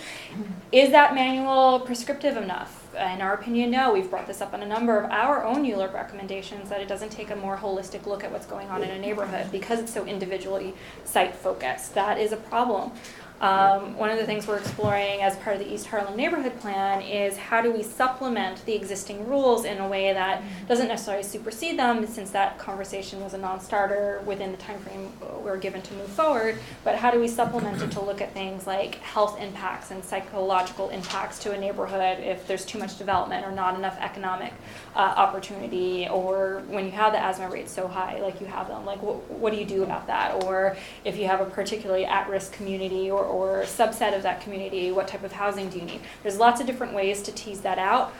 Is that manual prescriptive enough? In our opinion, no. We've brought this up on a number of our own ULURP recommendations that it doesn't take a more holistic look at what's going on in a neighborhood because it's so individually site-focused. That is a problem. One of the things we're exploring as part of the East Harlem Neighborhood Plan is how do we supplement the existing rules in a way that doesn't necessarily supersede them, since that conversation was a non-starter within the time frame we're given to move forward, but how do we supplement it to look at things like health impacts and psychological impacts to a neighborhood if there's too much development or not enough economic opportunity, or when you have the asthma rates so high like you have them, like what do you do about that? Or if you have a particularly at-risk community or subset of that community, what type of housing do you need? There's lots of different ways to tease that out.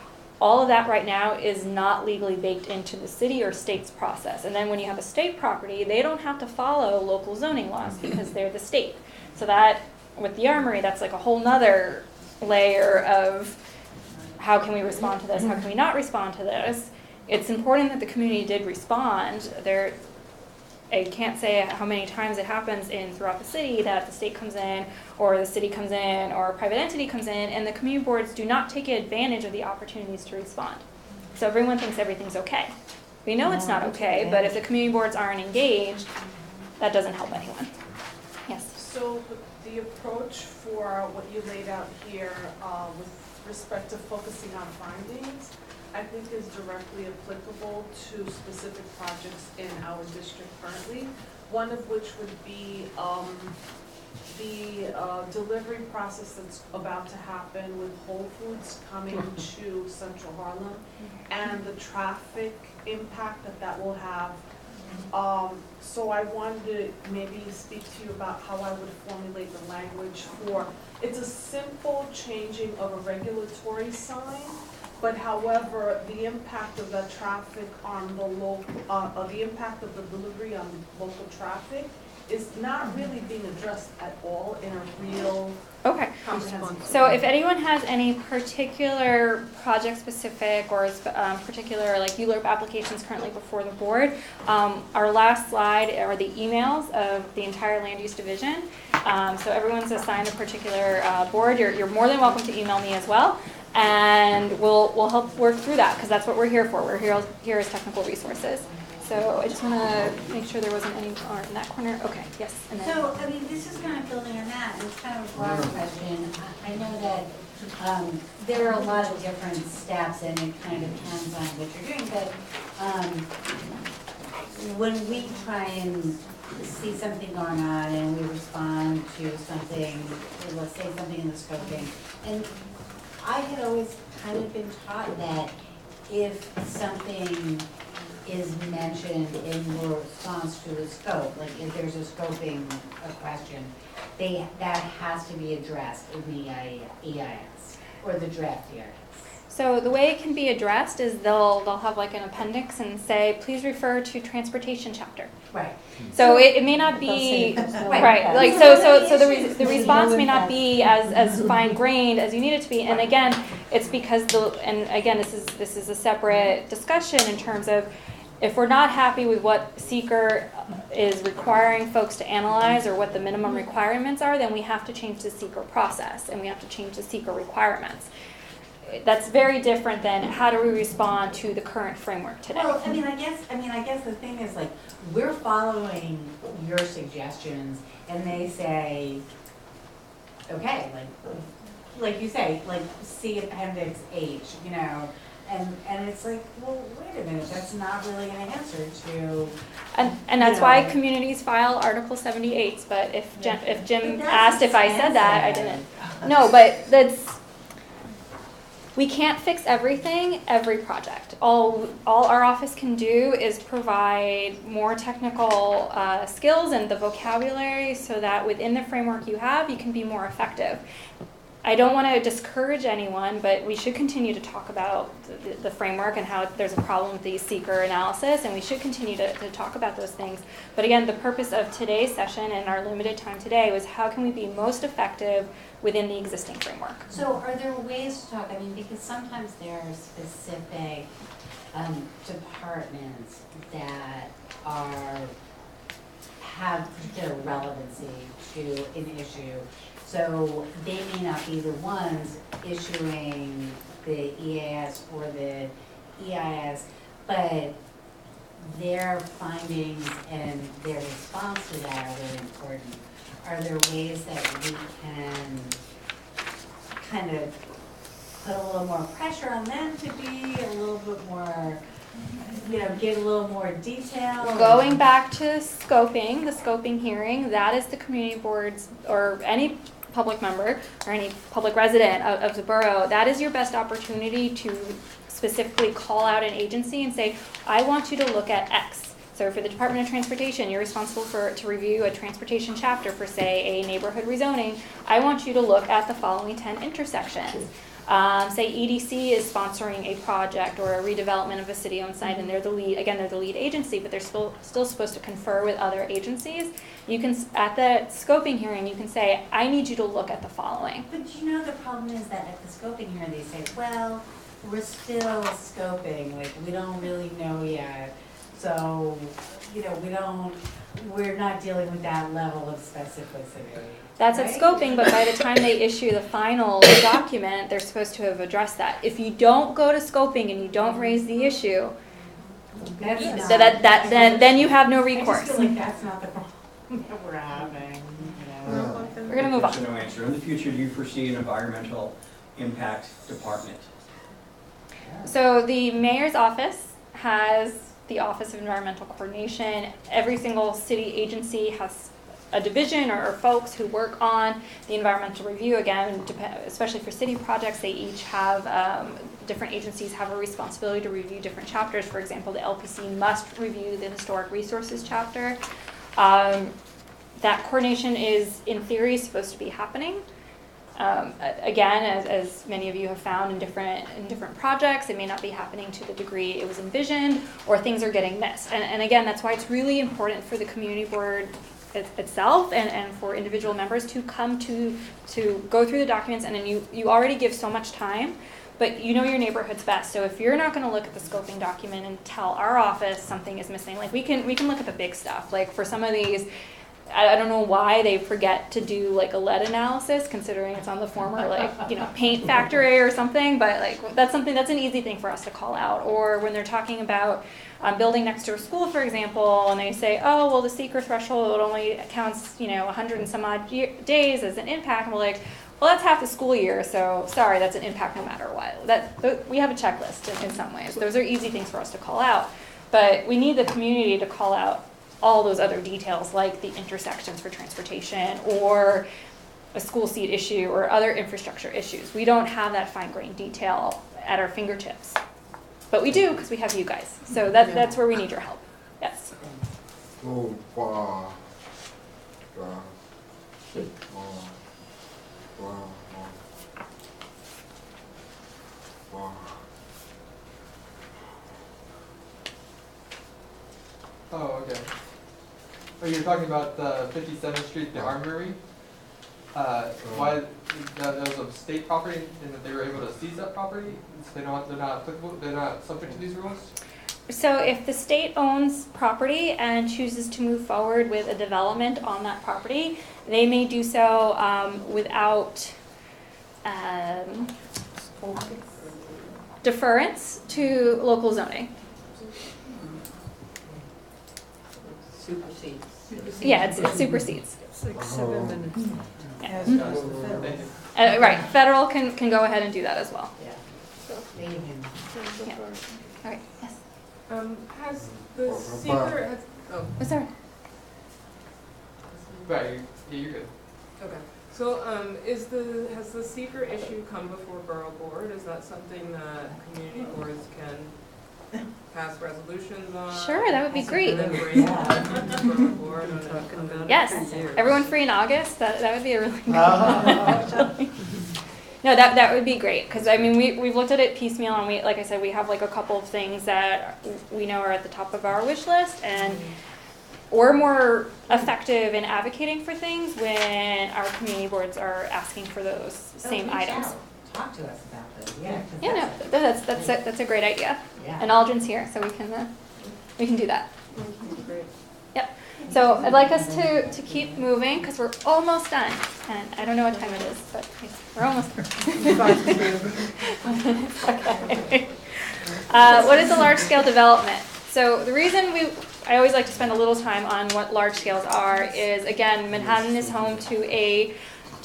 All of that right now is not legally baked into the city or state's process. And then when you have a state property, they don't have to follow local zoning laws because they're the state. So that, with the armory, that's like a whole nother layer of how can we respond to this, how can we not respond to this. It's important that the community did respond. I can't say how many times it happens throughout the city that the state comes in, or the city comes in, or a private entity comes in, and the community boards do not take advantage of the opportunities to respond. So everyone thinks everything's okay. We know it's not okay, but if the community boards aren't engaged, that doesn't help anyone. Yes? So the approach for what you laid out here with respect to focusing on findings, I think is directly applicable to specific projects in our district currently. One of which would be the delivery process that's about to happen with Whole Foods coming to Central Harlem and the traffic impact that will have. So I wanted to maybe speak to you about how I would formulate the language for, it's a simple changing of a regulatory sign. But however, the impact of the traffic on the the impact of the delivery on local traffic is not really being addressed at all in a real comprehensive. So if anyone has any particular project-specific or particular like ULURP applications currently before the board, our last slide are the emails of the entire land use division. So everyone's assigned a particular board. You're more than welcome to email me as well. And we'll help work through that because that's what we're here for. We're here as technical resources. So I just want to make sure there wasn't any in that corner. Okay, yes. And then. So, I mean, this is kind of building on that, and it's kind of a broader question. I know that there are a lot of different steps, and it kind of depends on what you're doing, but when we try and see something going on and we respond to something, let's say something in the scoping, and I had always kind of been taught that if something is mentioned in your response to the scope, like if there's a scoping question, that has to be addressed in the EIS or the draft EIS. So the way it can be addressed is they'll have like an appendix and say, please refer to transportation chapter. Right. So it may not be right. Like so the response may not be as fine grained as you need it to be. And again, it's because this is a separate discussion in terms of if we're not happy with what CEQR is requiring folks to analyze or what the minimum requirements are, then we have to change the CEQR process and we have to change the CEQR requirements. That's very different than how do we respond to the current framework today. Well, I guess the thing is like we're following your suggestions, and they say, okay, like you say, like see Appendix H, you know, and it's like, well, wait a minute, that's not really an answer to. And that's why communities file Article 78. But if Jim asked if I said that, I didn't. No, but that's. We can't fix everything, every project. All our office can do is provide more technical skills and the vocabulary so that within the framework you have, you can be more effective. I don't want to discourage anyone, but we should continue to talk about the framework and how there's a problem with the CEQR analysis, and we should continue to talk about those things. But again, the purpose of today's session and our limited time today was how can we be most effective within the existing framework. So are there ways to talk, I mean, because sometimes there are specific departments that have particular relevancy to an issue. So they may not be the ones issuing the EAS or the EIS, but their findings and their response to that are really important. Are there ways that we can kind of put a little more pressure on them to be a little bit more, give a little more detail? Going back to scoping, the scoping hearing, that is the community boards or any public member or any public resident of the borough, that is your best opportunity to specifically call out an agency and say, I want you to look at X. So for the Department of Transportation, you're responsible to review a transportation chapter for, say, a neighborhood rezoning. I want you to look at the following 10 intersections. Say EDC is sponsoring a project or a redevelopment of a city-owned site, and they're the lead, again, they're the lead agency, but they're still supposed to confer with other agencies. You can, at the scoping hearing, you can say, I need you to look at the following. But you know, the problem is that at the scoping hearing, they say, well, we're still scoping, like, we don't really know yet. So, you know, we're not dealing with that level of specificity. That's right? at scoping, but by the time they issue the final document, they're supposed to have addressed that. If you don't go to scoping and you don't raise the issue, then you have no I recourse. just feel like that's not the problem that we're having, you know. We're gonna move on. Yes or no answer. In the future, do you foresee an environmental impact department? So the mayor's office has the Office of Environmental Coordination. Every single city agency has a division or folks who work on the environmental review. Again, especially for city projects, they each have, different agencies have a responsibility to review different chapters. For example, the LPC must review the historic resources chapter. That coordination is, in theory, supposed to be happening. Again, as many of you have found in different projects, it may not be happening to the degree it was envisioned, or things are getting missed. And again, that's why it's really important for the community board itself and for individual members to come to go through the documents. And then you already give so much time, but you know your neighborhood's best. So if you're not going to look at the scoping document and tell our office something is missing, like we can look at the big stuff. Like for some of these, I don't know why they forget to do like a lead analysis, considering it's on the former paint factory or something. But like that's an easy thing for us to call out. Or when they're talking about building next to a school, for example, and they say, oh well, the CEQR threshold only counts 100 and some odd days as an impact. And we're like, well, that's half the school year, so sorry, that's an impact no matter what. We have a checklist in some ways. Those are easy things for us to call out, but we need the community to call out all those other details, like the intersections for transportation or a school seat issue or other infrastructure issues. We don't have that fine-grained detail at our fingertips, but we do because we have you guys. So that's where we need your help. Yes. So, Oh, okay. Oh, you're talking about the 57th Street, the Armory? Why that was a state property, and that they were able to seize that property? So they're not applicable. They're not subject to these rules. So if the state owns property and chooses to move forward with a development on that property, they may do so without deference to local zoning. Supersedes. Yeah, it supersedes. It's like 7 minutes. Yeah. Right, federal can go ahead and do that as well. Yeah. Yeah. All right, yes. Has the CEQR, Sorry. Right, you're good. okay. So has the CEQR issue come before Borough Board? Is that something that community boards can pass resolutions on? Sure, that would be great. And then bring it to Borough Board and talking about it Yes, for years? everyone free in August? That would be a really good No, that would be great, because I mean we've looked at it piecemeal, and like I said, we have like a couple of things that we know are at the top of our wish list, and we're more effective in advocating for things when our community boards are asking for those same items. Talk to us about this, yeah. Yeah, no, that's a great idea. Yeah. And Aldrin's here, so we can do that. Great. Yep. So I'd like us to keep moving because we're almost done. And I don't know what time it is, but we're almost okay. What is a large-scale development? So the reason I always like to spend a little time on what large scales are is, again, Manhattan is home to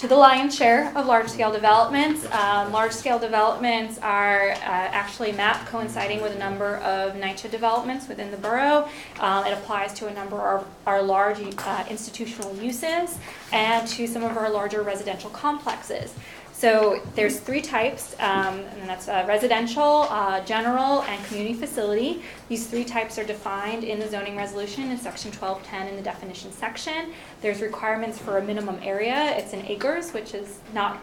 the lion's share of large-scale developments. Large-scale developments are actually a map coinciding with a number of NYCHA developments within the borough. It applies to a number of our large institutional uses and to some of our larger residential complexes. So there's 3 types, and that's residential, general, and community facility. These 3 types are defined in the zoning resolution in section 1210 in the definition section. There's requirements for a minimum area. It's in acres, which is not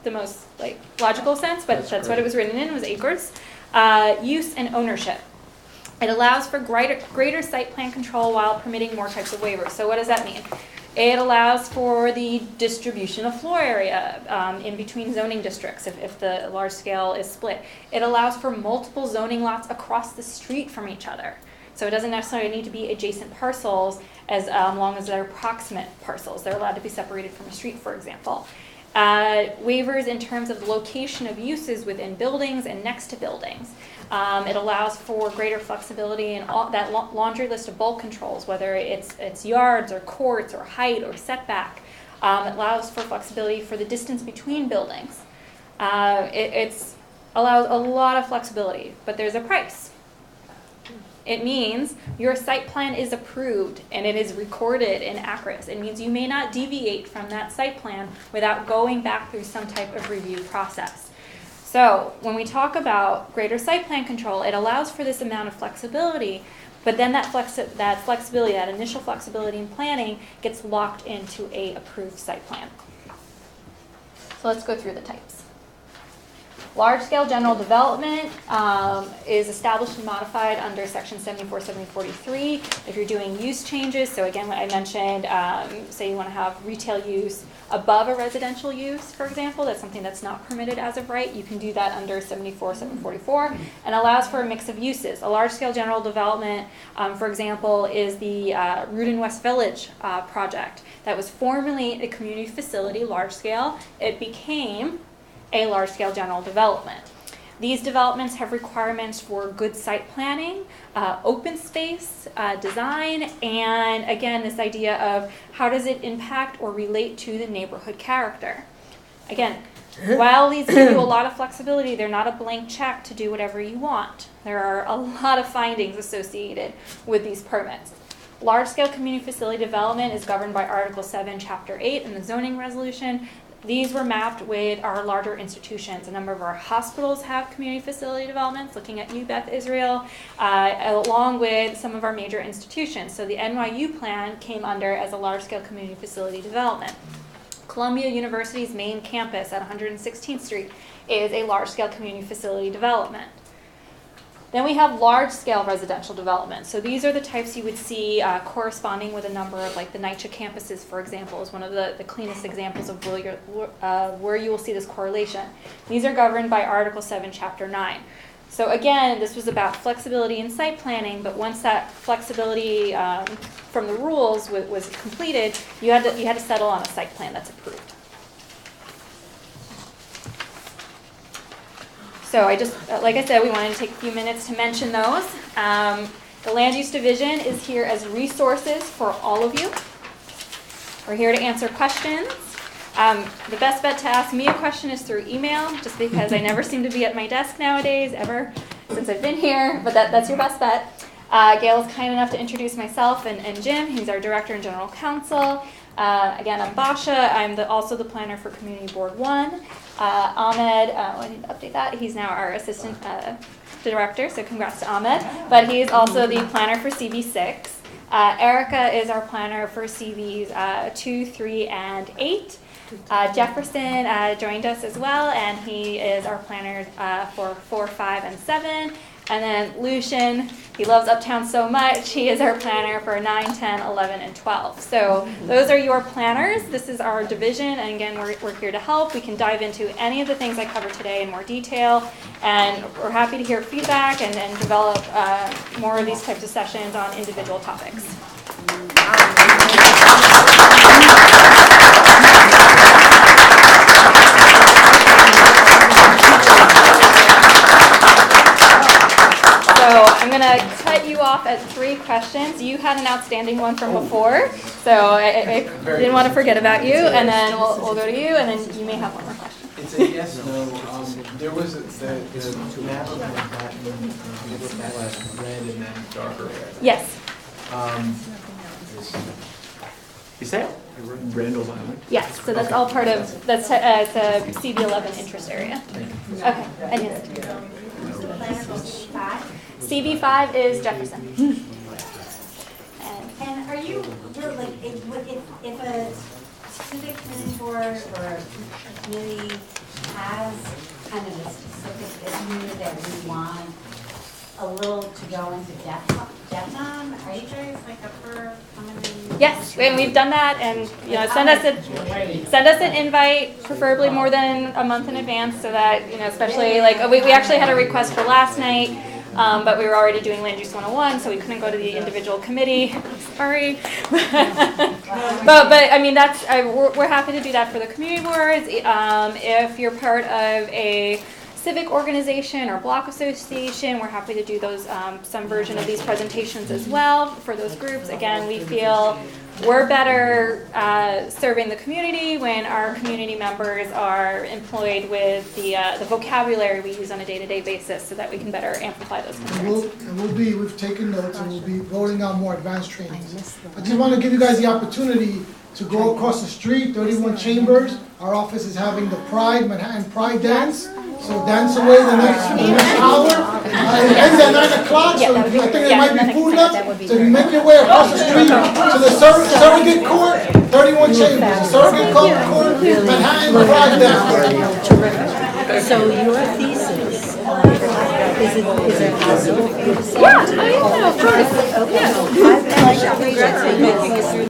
the most like logical sense, but that's what it was written in, was acres. Use and ownership. It allows for greater site plan control while permitting more types of waivers. So what does that mean? It allows for the distribution of floor area in between zoning districts if the large scale is split. It allows for multiple zoning lots across the street from each other. So it doesn't necessarily need to be adjacent parcels as long as they're proximate parcels. They're allowed to be separated from a street, for example. Waivers in terms of location of uses within buildings and next to buildings. It allows for greater flexibility in all that laundry list of bulk controls, whether it's yards or courts or height or setback. It allows for flexibility for the distance between buildings. It allows a lot of flexibility, but there's a price. It means your site plan is approved and it is recorded in ACRIS. It means you may not deviate from that site plan without going back through some type of review process. So when we talk about greater site plan control, it allows for this amount of flexibility, but then that flexibility, that initial flexibility in planning gets locked into a approved site plan. So let's go through the types. Large-scale general development is established and modified under section 74-743 if you're doing use changes. So again, what I mentioned, say you want to have retail use above a residential use, for example, that's something that's not permitted as of right. You can do that under 74-744 and allows for a mix of uses. A large-scale general development, for example, is the Rudin West Village project that was formerly a community facility, large-scale. It became a large-scale general development. These developments have requirements for good site planning, open space, design, and again, this idea of how does it impact or relate to the neighborhood character. Again, while these give you a lot of flexibility, they're not a blank check to do whatever you want. There are a lot of findings associated with these permits. Large-scale community facility development is governed by Article 7, Chapter 8 in the zoning resolution. These were mapped with our larger institutions. A number of our hospitals have community facility developments, looking at you, Beth Israel, along with some of our major institutions. So the NYU plan came under as a large-scale community facility development. Columbia University's main campus at 116th Street is a large-scale community facility development. Then we have large-scale residential development. So these are the types you would see corresponding with a number of, like the NYCHA campuses, for example, is one of the cleanest examples of where you will see this correlation. These are governed by Article 7, Chapter 9. So again, this was about flexibility in site planning, but once that flexibility from the rules was completed, you had to settle on a site plan that's approved. So I just, like I said, we wanted to take a few minutes to mention those. The Land Use Division is here as resources for all of you. We're here to answer questions. The best bet to ask me a question is through email, just because I never seem to be at my desk nowadays, ever, since I've been here, but that's your best bet. Gail is kind enough to introduce myself and Jim. He's our Director and General Counsel. Again, I'm Basha. I'm also the planner for Community Board 1. Ahmed, I need to update that. He's now our assistant director, so congrats to Ahmed. But he's also the planner for CB6. Erica is our planner for CBs 2, 3, and 8. Jefferson joined us as well, and he is our planner for 4, 5, and 7. And then Lucian, he loves Uptown so much, he is our planner for 9, 10, 11, and 12. So those are your planners. This is our division, and again, we're here to help. We can dive into any of the things I covered today in more detail, and we're happy to hear feedback and develop more of these types of sessions on individual topics. So I'm going to cut you off at 3 questions. You had an outstanding one from before, so I didn't want to forget about you, and then we'll go to you, and then you may have one more question. It's a yes, no. There was the map of Manhattan, red and then darker red. Yes. Is that Randall Island? Yes, so that's all part of, that's it's a CB11 interest area. Okay, and yes. CB5 is Jefferson. And are you, like, if a civic committee board or a committee has kind of a specific issue that we want a little to go into depth on, are you guys like up for coming in? Yes, and we've done that, and send us an invite, preferably more than a month in advance, so that especially like we actually had a request for last night, but we were already doing land use 101, so we couldn't go to the individual committee. Sorry, but I mean we're happy to do that for the community boards. If you're part of a civic organization or block association, we're happy to do those some version of these presentations as well for those groups. Again, we feel we're better serving the community when our community members are employed with the vocabulary we use on a day-to-day basis, so that we can better amplify those concerns. We've taken notes and we'll be rolling out more advanced trainings. I just want to give you guys the opportunity to go across the street, 31 Chambers. Our office is having the Manhattan Pride Dance. So dance away the next hour. It ends at 9 o'clock, so I think there might be food left. So you make your way across the street to the surrogate court, 31 Chambers. The surrogate court, Manhattan Pride Dance. So your thesis, is it possible for you to say? Yeah, of course. Okay. I'd like to read it.